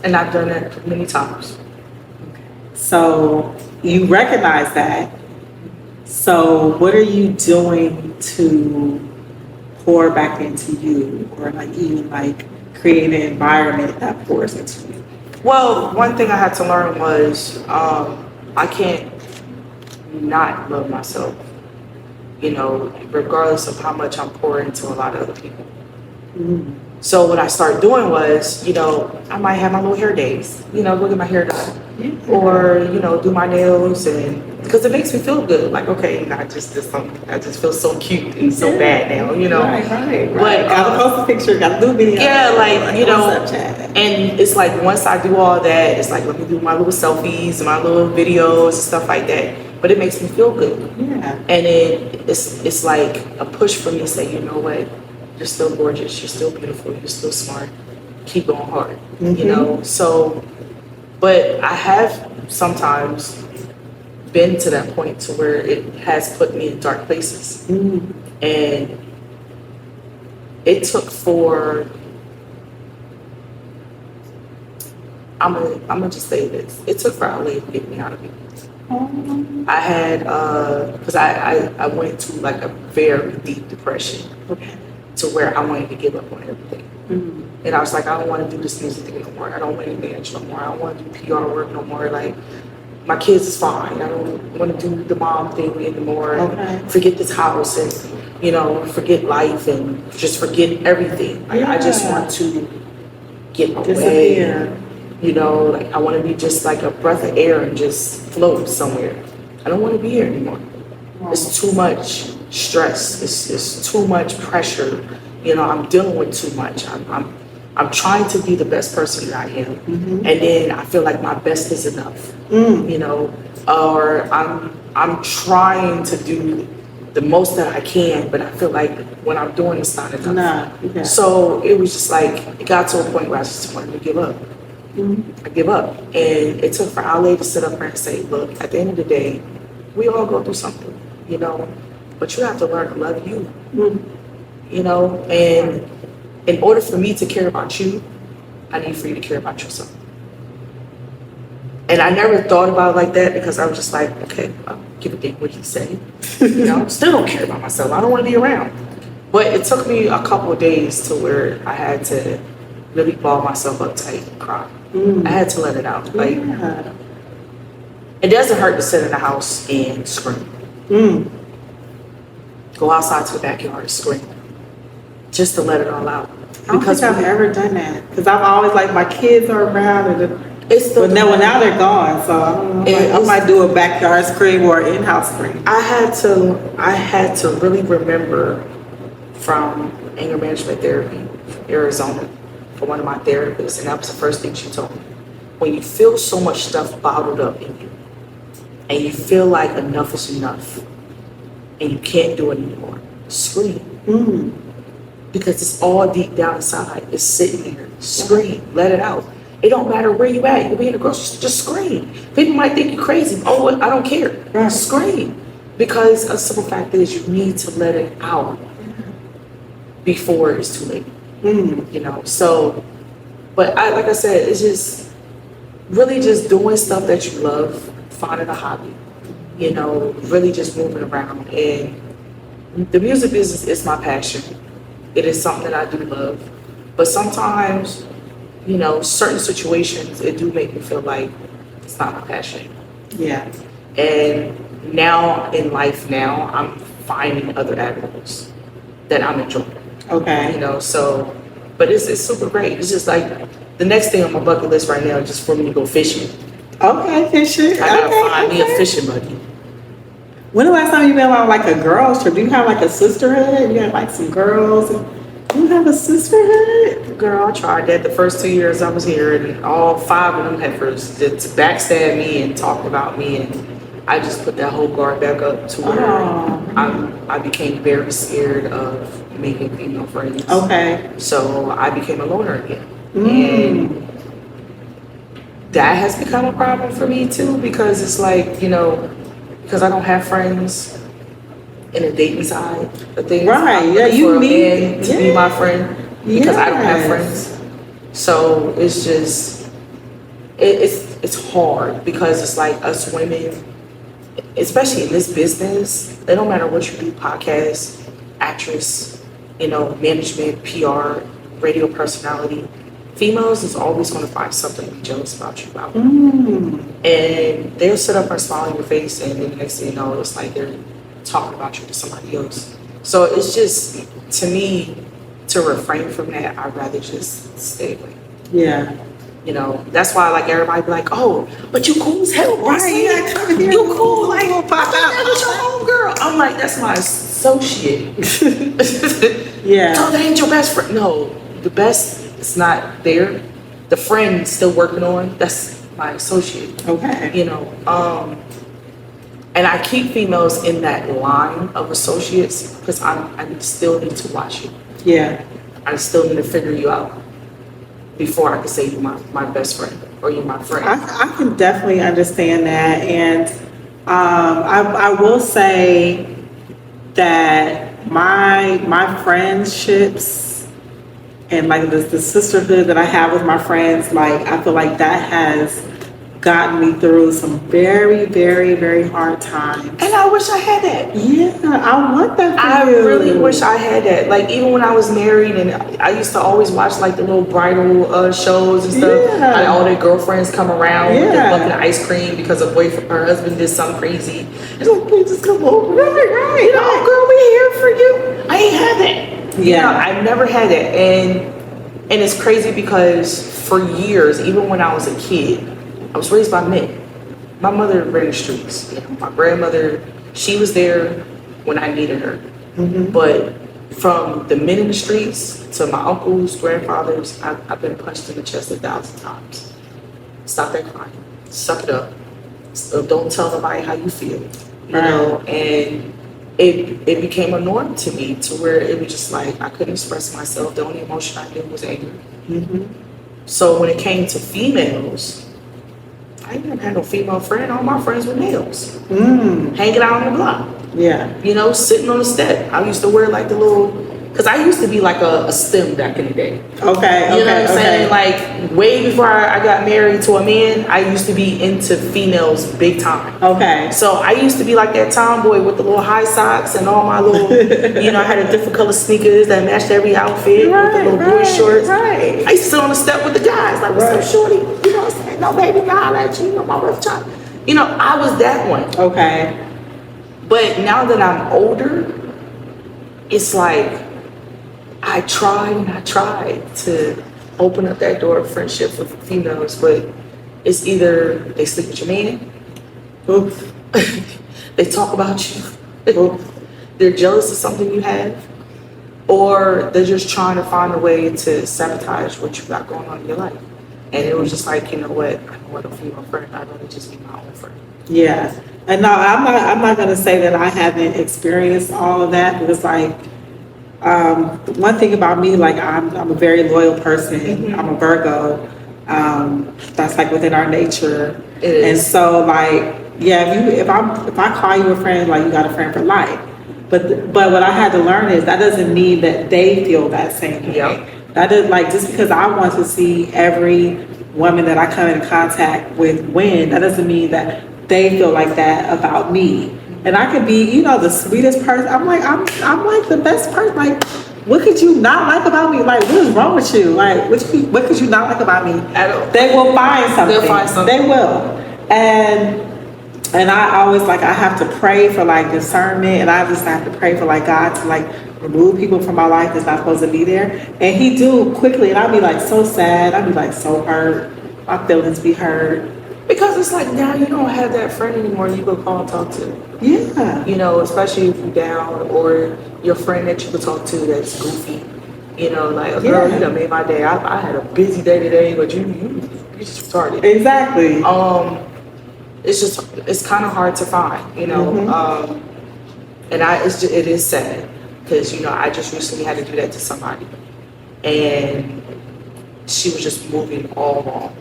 And I've done it many times. Okay. So you recognize that. So what are you doing to pour back into you, or like even like create an environment that pours into you? Well, one thing I had to learn was I can't not love myself, you know, regardless of how much I'm pouring into a lot of other people. Mm. So what I started doing was, you know, I might have my little hair days, you know, go get my hair done, or, you know, do my nails, and because it makes me feel good. Like, okay, I just did something. I just feel so cute and so bad now, you know. Right. But gotta post a picture, gotta do a video. Yeah, like you know, and it's like once I do all that, it's like let me do my little selfies, my little videos, and stuff like that. But it makes me feel good. Yeah. And it's like a push for me to say, you know what, you're still gorgeous, you're still beautiful, you're still smart. Keep going hard. Mm-hmm. You know. So, but I have sometimes been to that point to where it has put me in dark places. Mm. And it took for I'm gonna just say this, it took for Laye to get me out of it. I had because I went to like a very deep depression, okay, to where I wanted to give up on everything. Mm-hmm. And I was like, I don't want to do this music thing no more, I don't want to manage no more, I don't want to do PR work no more. Like, my kids is fine. I don't want to do the mom thing anymore. Okay. Forget this house and, you know, forget life and just forget everything. Like, I just want to get away. You know, like I want to be just like a breath of air and just float somewhere. I don't want to be here anymore. It's too much stress. It's too much pressure. You know, I'm dealing with too much. I'm trying to be the best person that I am, mm-hmm. and then I feel like my best is enough, you know, or I'm trying to do the most that I can, but I feel like what I'm doing is not enough. Nah, yeah. So it was just like, it got to a point where I just wanted to give up. Mm-hmm. I give up, and it took for Laye to sit up there and say, look, at the end of the day, we all go through something, you know, but you have to learn to love you, mm-hmm. you know, and in order for me to care about you, I need for you to care about yourself. And I never thought about it like that because I was just like, okay, I'll give a damn what he say. You know, still don't care about myself. I don't want to be around. But it took me a couple of days to where I had to really ball myself up tight and cry. I had to let it out. Like, it doesn't hurt to sit in the house and scream. Go outside to the backyard and scream. Just to let it all out. I don't think I've ever done that. Because I've always, like, my kids are around. But now they're gone. So I don't know. I might do a backyard scream or an in-house scream. I had to really remember from anger management therapy from Arizona, for one of my therapists, and that was the first thing she told me. When you feel so much stuff bottled up in you, and you feel like enough is enough, and you can't do it anymore, scream. Because it's all deep down inside. It's sitting there. Scream. Let it out. It don't matter where you at. You could be in the grocery store, just scream. People might think you're crazy. Oh, I don't care. Right. Scream. Because a simple fact is you need to let it out before it's too late. You know, so, but like I said, it's just really just doing stuff that you love, finding a hobby, you know, really just moving around. And the music business is my passion. It is something that I do love. But sometimes, you know, certain situations, it do make me feel like it's not my passion. Yeah. And now in life I'm finding other avenues that I'm enjoying. Okay. You know, so, but it's super great. It's just like the next thing on my bucket list right now is just for me to go fishing. Okay, fishing. I gotta find me a fishing buddy. When the last time you been on like a girls trip? Do you have like a sisterhood? You have like some girls? Do you have a sisterhood? Girl, I tried that the first 2 years I was here, and all 5 of them heifers to backstab me and talk about me, and I just put that whole guard back up to where I became very scared of making female friends. Okay. So I became a loner again. And that has become a problem for me too, because it's like, you know, because I don't have friends in a dating side of things. Right. Yeah, you need to be my friend because I don't have friends. So it's just it's hard because it's like us women, especially in this business, it don't matter what you do, podcast, actress, you know, management, PR, radio personality, females is always going to find something to be jealous about you about. And they'll sit up and smile in your face, and then the next thing you know, it's like they're talking about you to somebody else. So it's just, to me, to refrain from that, I'd rather just stay away. Yeah. You know, that's why like everybody be like, oh, but you cool as hell, right? Yeah, you cool, like, I thought that was your homegirl. I'm like, that's my associate. Yeah. No, that ain't your best friend. No, the best is not there. The friend still working on, that's my associate. Okay. You know, and I keep females in that line of associates because I still need to watch you. Yeah. I still need to figure you out before I can say you're my best friend or you're my friend. I can definitely understand that. And I will say that my friendships and like the sisterhood that I have with my friends, like I feel like that has gotten me through some very, very, very hard times. And I wish I had that. Yeah, I want that for you. I really wish I had that. Like even when I was married, and I used to always watch like the little bridal shows and stuff. Yeah. And all their girlfriends come around with their bucket of ice cream because her husband did something crazy. It's like, please just come over. Right. You know, girl, we here for you. I ain't had that. Yeah, you know, I've never had that, and it's crazy because for years, even when I was a kid, I was raised by men. My mother ran the streets. You know, my grandmother, she was there when I needed her. But from the men in the streets to my uncles, grandfathers, I've been punched in the chest 1,000 times. Stop that crying. Suck it up. So don't tell nobody how you feel. You know, and it became a norm to me to where it was just like I couldn't express myself. The only emotion I knew was anger. So when it came to females, I didn't have no female friend. All my friends were males. Hanging out on the block. Yeah. You know, sitting on the step. I used to wear like the little because I used to be like a STEM back in the day. Okay. You know what I'm saying? Like way before I got married to a man, I used to be into females big time. Okay. So I used to be like that tomboy with the little high socks and all my little, you know, I had a different color sneakers that matched every outfit with the little boy shorts. Right. I used to sit on the step with the guys, like, what's up, shorty? You know what I'm saying? No, baby, y'all at you, you know, my rough child. You know, I was that one. Okay. But now that I'm older, it's like, I tried to open up that door of friendship with females, but it's either they sleep with your man, Oof. they talk about you, they're jealous of something you have, or they're just trying to find a way to sabotage what you got going on in your life. And it was just like, you know what, I don't want a female friend, I'd rather just be my own friend. Yeah. And no, I'm not gonna say that I haven't experienced all of that, because like one thing about me, like I'm a very loyal person. I'm a Virgo. That's like within our nature. It is. And so like, yeah, if I call you a friend, like you got a friend for life. But what I had to learn is that doesn't mean that they feel that same way. Yep. That is like, just because I want to see every woman that I come in contact with win, that doesn't mean that they feel like that about me. And I could be, you know, the sweetest person. I'm like the best person. Like, what could you not like about me? Like, what is wrong with you? Like, what could you not like about me? They will find something. They'll find something. They will. And I always like, I have to pray for like discernment, and I just have to pray for like God to like remove people from my life that's not supposed to be there. And he do quickly, and I'll be like so sad. I'll be like so hurt. My feelings be hurt. Because it's like now you don't have that friend anymore you could call and talk to. Yeah. You know, especially if you're down, or your friend that you could talk to that's goofy. You know, like, girl, you done made my day. I had a busy day today, but you just retarded. Exactly. It's kind of hard to find, you know. And it is sad, because, you know, I just recently had to do that to somebody. And she was just moving all wrong.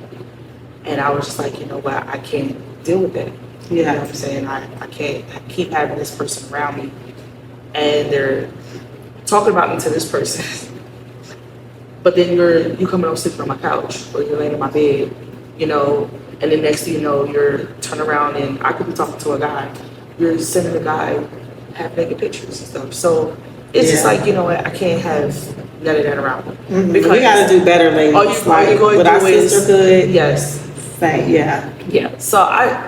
And I was just like, you know what, I can't deal with that. You know what I'm saying? I can't keep having this person around me, and they're talking about me to this person. But then you coming over sleeping on my couch, or you're laying in my bed, you know, and then next thing you know, you're turning around and I could be talking to a guy. You're sending the guy half naked pictures and stuff. So it's just like, you know what, I can't have none of that around me. Because we gotta do better, ladies. All you're going to do is sisterhood. Yes. Yeah. So I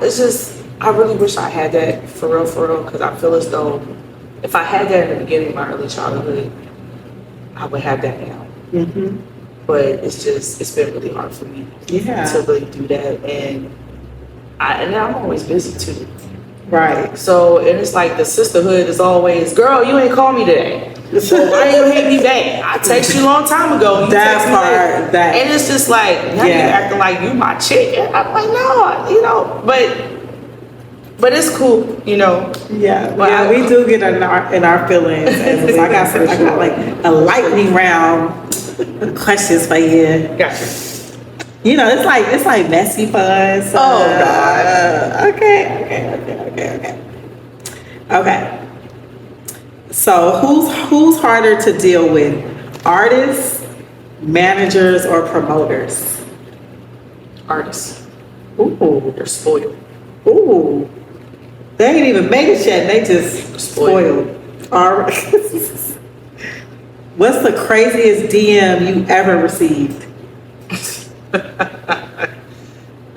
really wish I had that for real, because I feel as though if I had that in the beginning of my early childhood, I would have that now. But it's been really hard for me to really do that, and I'm always busy too. Right. So, and it's like the sisterhood is always, girl, you ain't called me today. So why you hate me back? I texted you a long time ago. You that part, that. And it's just like, now you acting like you my chick. And I'm like, no, you know, but it's cool, you know. Yeah, we do get in our feelings. And I got like a lightning round questions for you. Gotcha. You know, it's like messy fun. So, oh God. Okay. So who's harder to deal with? Artists, managers, or promoters? Artists. Ooh. They're spoiled. Ooh. They ain't even made it yet. They just spoiled. All right. What's the craziest DM you ever received?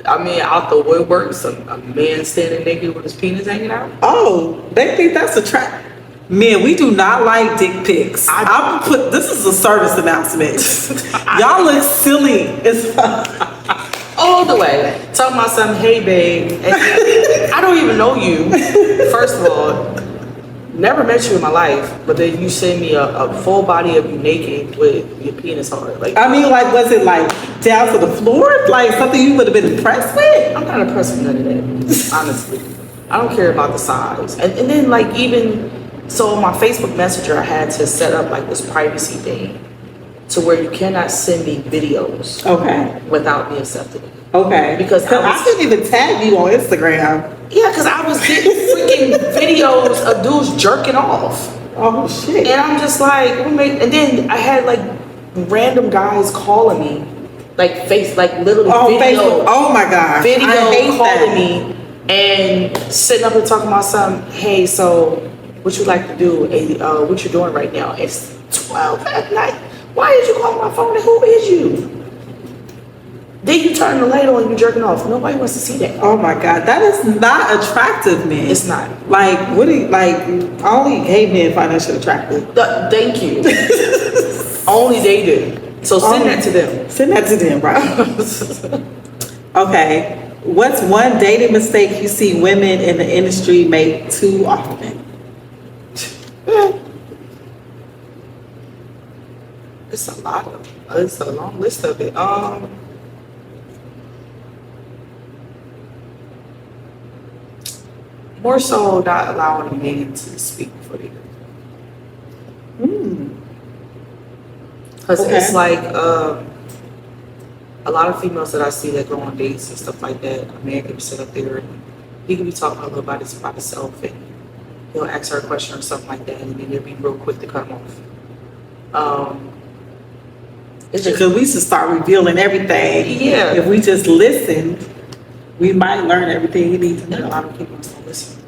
I mean, out the woodworks, a man standing naked with his penis hanging out. Oh, they think that's a trap. Man, we do not like dick pics. This is a service announcement. Y'all look silly as fuck. All the way. Talking about something, hey babe. And I don't even know you. First of all, never met you in my life, but then you send me a full body of you naked with your penis hard. Like, I mean, like, was it like down to the floor? Like something you would have been impressed with? I'm not impressed with none of that, honestly. I don't care about the size. And then like so on my Facebook Messenger, I had to set up like this privacy thing to where you cannot send me videos without me accepting it. Okay. Because I didn't even tag you on Instagram. Yeah, because I was getting freaking videos of dudes jerking off. Oh shit. And I'm just like, and then I had like random guys calling me, like literally video. Facebook. Oh my gosh. Video calling that. me and sitting up and talking about something. Hey, so what you like to do? What you doing right now? It's 12 at night. Why did you call my phone? And who is you? Then you turn the light on and you jerking off. Nobody wants to see that. Oh my God, that is not attractive, man. It's not. Like, what do you, like, only gay men find that shit attractive. Thank you. Only they do. So send that to them. Send that to them, right? Okay. What's one dating mistake you see women in the industry make too often? It's a long list of it. More so not allowing a man to speak for you. Because it's like a lot of females that I see that go on dates and stuff like that, a man can sit up there and he can be talking a little about himself and he'll ask her a question or something like that and then they'll be real quick to cut him off. It's just, because we should start revealing everything. Yeah. If we just listen, we might learn everything you need to and a know. lot of people don't listen.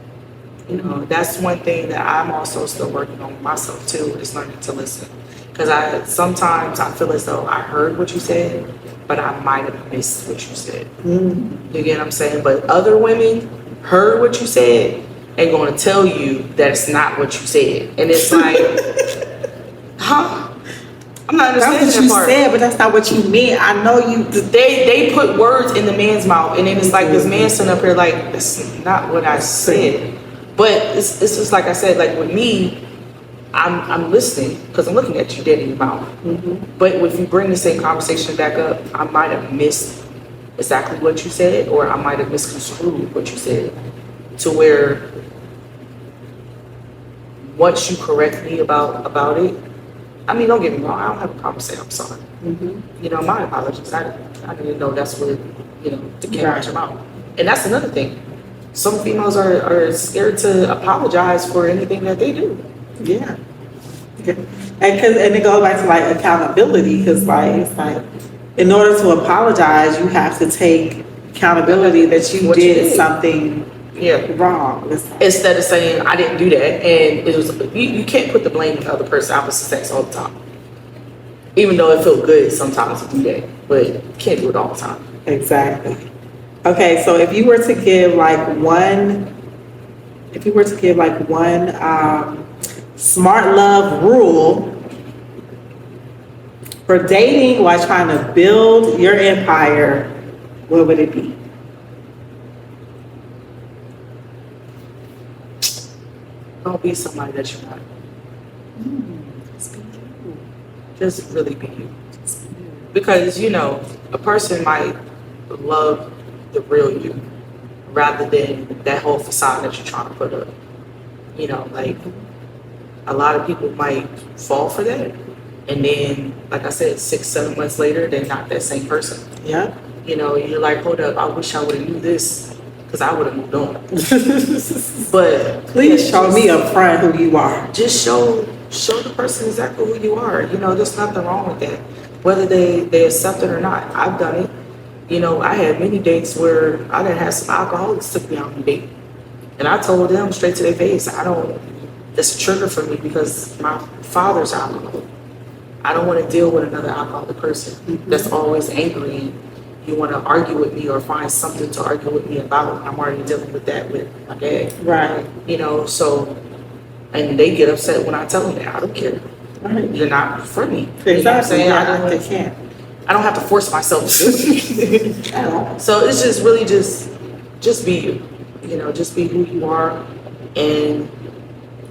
You know, that's one thing that I'm also still working on myself too, is learning to listen. Because sometimes I feel as though I heard what you said, but I might have missed what you said. You get what I'm saying? But other women heard what you said and going to tell you that it's not what you said. And it's like, huh? I'm not understanding That's what that you part. said, but that's not what you meant. I know you. They put words in the man's mouth, and then it's like this man sitting up here like, that's not what I said. But it's just like I said, like with me, I'm listening because I'm looking at you dead in your mouth. But if you bring the same conversation back up, I might have missed exactly what you said, or I might have misconstrued what you said, to where once you correct me about it, I mean, don't get me wrong, I don't have a problem saying I'm sorry. You know, my apologies. I didn't know that's what, the came out your mouth. And that's another thing. Some females are scared to apologize for anything that they do. Yeah. And it goes back to like accountability, because like it's like in order to apologize, you have to take accountability that you did something wrong. Instead of saying I didn't do that, and it was you can't put the blame on the other person opposite sex all the time. Even though it feels good sometimes to do that, but you can't do it all the time. Exactly. Okay, so if you were to give like one smart love rule for dating while trying to build your empire, what would it be? Don't be somebody that you're not. Just really be you. Because, a person might love the real you rather than that whole facade that you're trying to put up. Like a lot of people might fall for that. And then, like I said, 6-7 months later, they're not that same person. Yeah. You're like, hold up, I wish I would have knew this because I would have moved on. But please show me up front who you are. Just show the person exactly who you are. There's nothing wrong with that. Whether they accept it or not. I've done it. I had many dates where I done had some alcoholics took me out on a date. And I told them straight to their face, that's a trigger for me because my father's alcoholic. I don't want to deal with another alcoholic person that's always angry and you want to argue with me or find something to argue with me about. I'm already dealing with that with my dad. Right. So, and they get upset when I tell them that. I don't care. Right. You're not for me. Exactly. You know what I'm saying? They can't. I don't have to force myself to do it. At all. So it's just really just be you. Just be who you are. And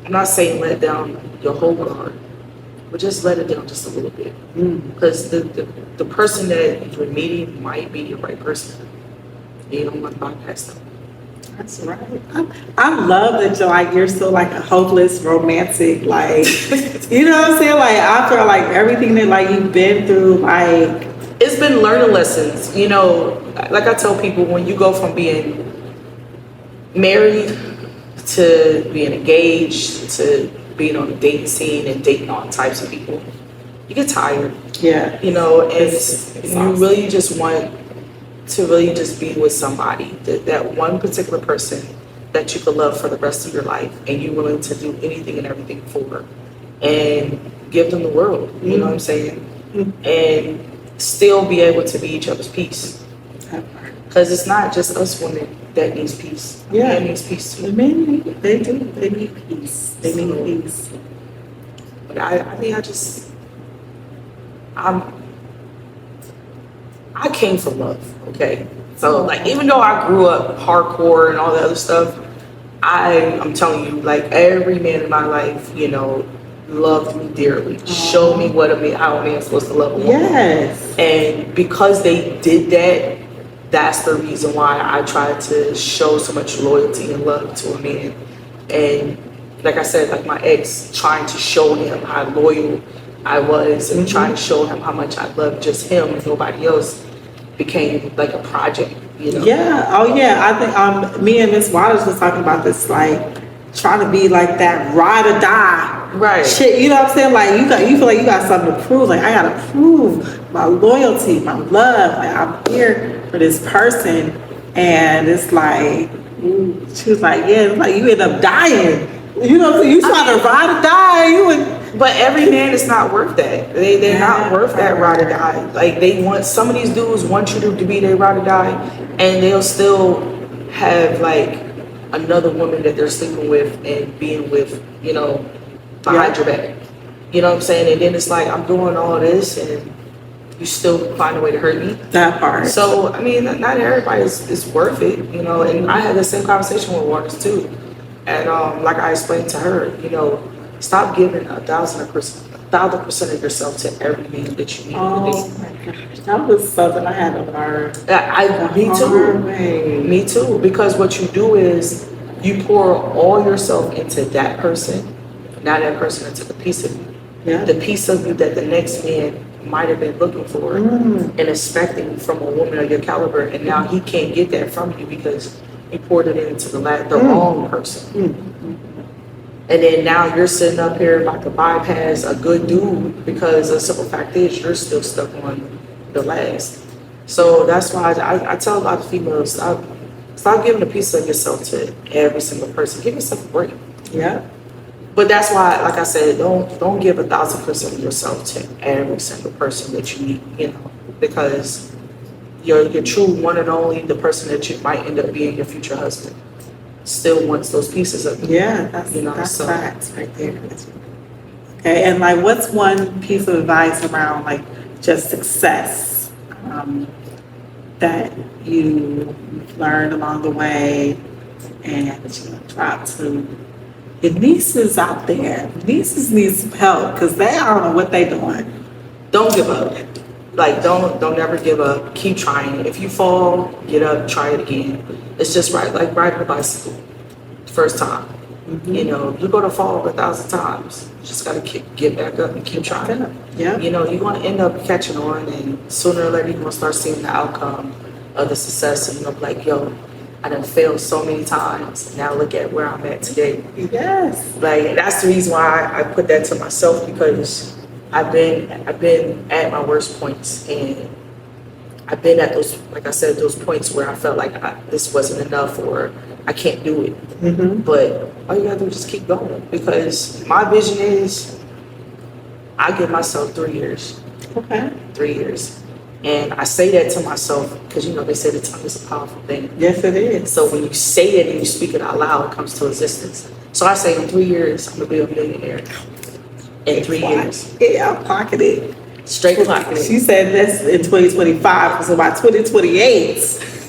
I'm not saying let down your whole guard, but just let it down just a little bit. Because the person that you're meeting might be the right person. You don't want to bypass them. That's right. I love that you're still like a hopeless romantic, like you know what I'm saying? Like after like everything that you've been through, like it's been learning lessons. Like I tell people, when you go from being married to being engaged to being on the dating scene and dating all types of people, you get tired. Yeah. You know, and It's you really just want to really just be with somebody, that one particular person that you could love for the rest of your life, and you're willing to do anything and everything for, and give them the world. You know what I'm saying? And still be able to be each other's peace. Because it's not just us women that needs peace. Yeah. Men needs peace too. The men, they do. They need peace. They need peace. But I came from love, okay? So, like, even though I grew up hardcore and all that other stuff, I'm telling you, like, every man in my life, you know, loved me dearly, showed me how a man's supposed to love a woman. Yes. And because they did that, that's the reason why I tried to show so much loyalty and love to a man. And like I said, like my ex, trying to show him how loyal I was and trying to show him how much I loved just him and nobody else became like a project, you know? Yeah. Oh, yeah. I think me and Miss Waters was talking about this, like trying to be like that ride or die. Right. Shit, you know what I'm saying? Like you feel like you got something to prove. Like I gotta prove my loyalty, my love. Like I'm here for this person, and it's like she was like, yeah, it's like you end up dying. You know what I'm saying? You trying to ride or die. But every man is not worth that. They're not worth that ride or die. Like some of these dudes want you to be their ride or die, and they'll still have like another woman that they're sleeping with and being with, you know, behind your back. You know what I'm saying? And then it's like, I'm doing all this and you still find a way to hurt me. That part. So, I mean, not everybody is worth it, you know, and I had the same conversation with Waters too. And like I explained to her, you know, stop giving 1,000% of yourself to every man that you meet. Oh my gosh, that was something I had to learn. Me too. Because what you do is you pour all yourself into that person. Now that person into the piece of you. Yeah. The piece of you that the next man might have been looking for and expecting from a woman of your caliber, and now he can't get that from you because you poured it into the wrong person. And then now you're sitting up here about to bypass a good dude because the simple fact is you're still stuck on the last. So that's why I tell a lot of females, stop giving a piece of yourself to every single person. Give yourself a break. Yeah. But that's why, like I said, don't give 1,000% of yourself to every single person that you meet, you know, because your true one and only, the person that you might end up being your future husband, still wants those pieces of you. Yeah, that's so. facts right there. Okay, and like, what's one piece of advice around like just success that you learned along the way and that you dropped to your nieces out there? Nieces need some help because I don't know what they're doing. Don't give up. Like, don't ever give up. Keep trying. If you fall, get up, try it again. It's just like riding a bicycle first time. You know, you're going to fall 1,000 times. You just got to get back up and keep trying. Yeah. You know, you're going to end up catching on, and sooner or later you're going to start seeing the outcome of the success, and you're going to be like, yo, I done failed so many times. Now look at where I'm at today. Yes. Like, that's the reason why I put that to myself, because I've been at my worst points, and I've been at those, like I said, those points where I felt like this wasn't enough or I can't do it. But all you gotta do is just keep going, because my vision is I give myself 3 years. Okay. 3 years. And I say that to myself because, you know, they say the tongue is a powerful thing. Yes, it is. So when you say it and you speak it out loud, it comes to existence. So I say in 3 years, I'm gonna be a millionaire. In 3 years. Yeah, I'm clocking it. Straight clocking it. She said this in 2025, so by 2028,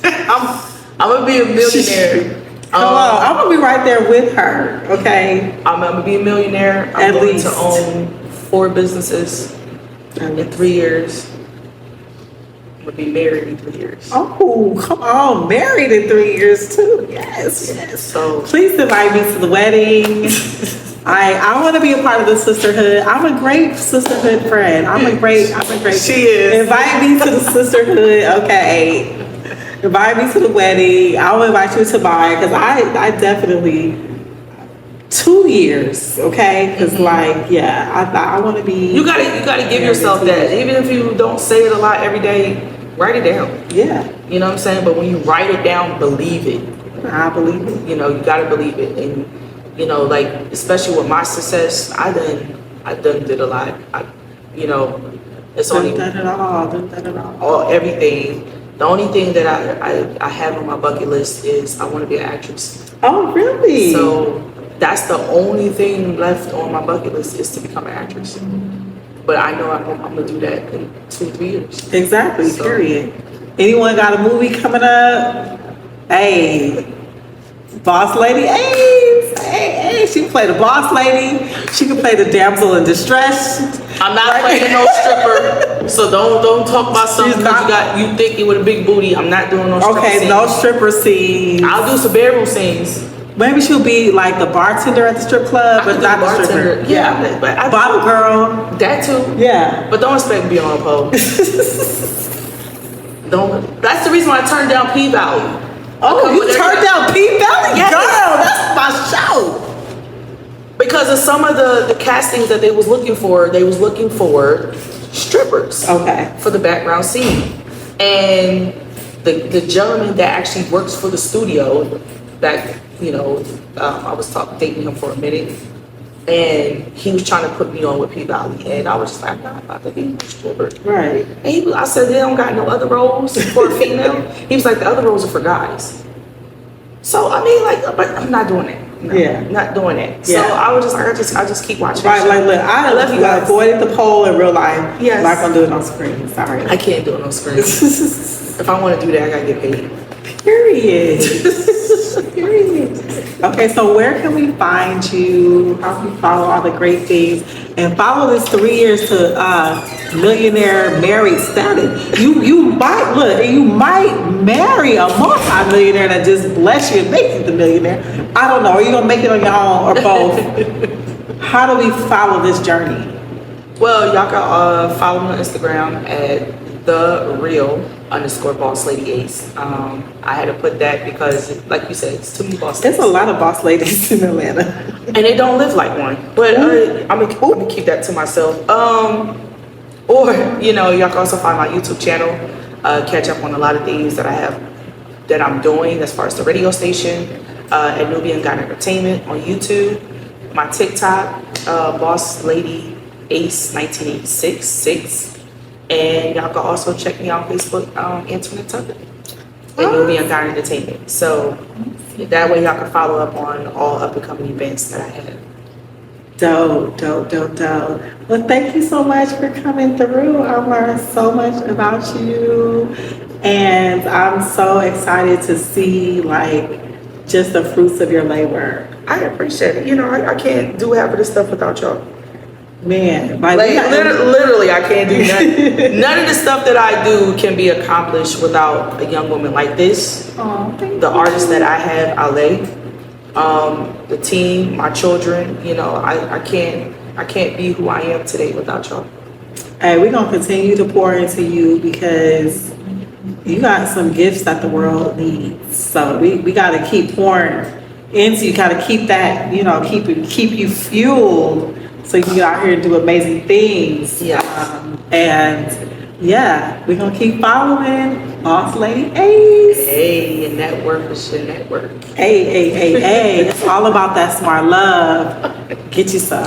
I'm gonna be a millionaire. Come on, I'm gonna be right there with her. Okay. I'm gonna be a millionaire. I'm going to own 4 businesses in 3 years. I'm gonna be married in 3 years. Oh, come on, married in 3 years too. Yes, yes. So please invite me to the wedding. I want to be a part of the sisterhood. I'm a great sisterhood friend. I'm a great. She is. Invite me to the sisterhood. Okay. Invite me to the wedding. I'll invite you to mine, because I definitely 2 years, okay? Because like, yeah, I want to be. You gotta give yourself that. Even if you don't say it a lot every day, write it down. Yeah. You know what I'm saying? But when you write it down, believe it. I believe it. You know, you gotta believe it. And you know, like especially with my success, I done did a lot. You know, it's only Done it all. everything. The only thing that I have on my bucket list is I want to be an actress. Oh, really? So that's the only thing left on my bucket list is to become an actress. But I know I'm gonna do that in 2-3 years. Exactly. So. Period. Anyone got a movie coming up? Hey, boss lady. Hey, she can play the boss lady. She can play the damsel in distress. I'm not playing no stripper, so don't talk about something that you think it with a big booty. I'm not doing no stripper scenes. Okay, no stripper scenes. I'll do some bedroom scenes. Maybe she'll be like the bartender at the strip club, but not the stripper. Yeah, but bottle girl. That too. Yeah, but don't expect me to be on a pole. Don't. That's the reason why I turned down P Valley. Oh, you turned down P Valley? Yes. Girl, that's my show. Because of some of the castings that they was looking for strippers. Okay. For the background scene. And the gentleman that actually works for the studio, that, you know, I was dating him for a minute, and he was trying to put me on with P Valley, and I was just like, I'm not about to be a stripper. Right. And I said, they don't got no other roles for a female. He was like, the other roles are for guys. So I mean, like, but I'm not doing it. No, yeah, not doing it. Yeah. So I was just like, I just keep watching. Right, like, look, I love you guys. avoided the pole in real life. Yes. Not gonna do it on screen. Sorry, I can't do it on screen. If I want to do that, I gotta get paid. Period. Okay, so where can we find you? How can we follow all the great things and follow this 3 years to millionaire married status? You might marry a multi-millionaire that just bless you and make you the millionaire. I don't know. Are you gonna make it on your own or both? How do we follow this journey? Well, y'all can follow me on Instagram at @the_real_boss_lady_ace. I had to put that because, like you said, it's too many boss ladies. There's a lot of boss ladies in Atlanta, and they don't live like one. But I'm gonna keep that to myself. Or you know, y'all can also find my YouTube channel. Catch up on a lot of things that I'm doing as far as the radio station at Nubian God Entertainment on YouTube. My TikTok, Boss Lady Ace 1986 and y'all can also check me out on Facebook, Antoinette Tucker, and Nubian God Entertainment. So that way y'all can follow up on all up and coming events that I have. Dope. Well, thank you so much for coming through. I learned so much about you, and I'm so excited to see like just the fruits of your labor. I appreciate it. You know, I can't do half of this stuff without y'all. Man, like literally, I can't do nothing. None of the stuff that I do can be accomplished without a young woman like this. The artist that I have, Laye, the team, my children. You know, I can't be who I am today without y'all. Hey, we're gonna continue to pour into you because you got some gifts that the world needs. So we gotta keep pouring into you. Gotta keep that, you know, keep you fueled. So you can get out here and do amazing things. Yeah. And yeah, we're going to keep following Boss Lady Ace. Hey, your network is your network. Hey. It's all about that smart love. Get you some.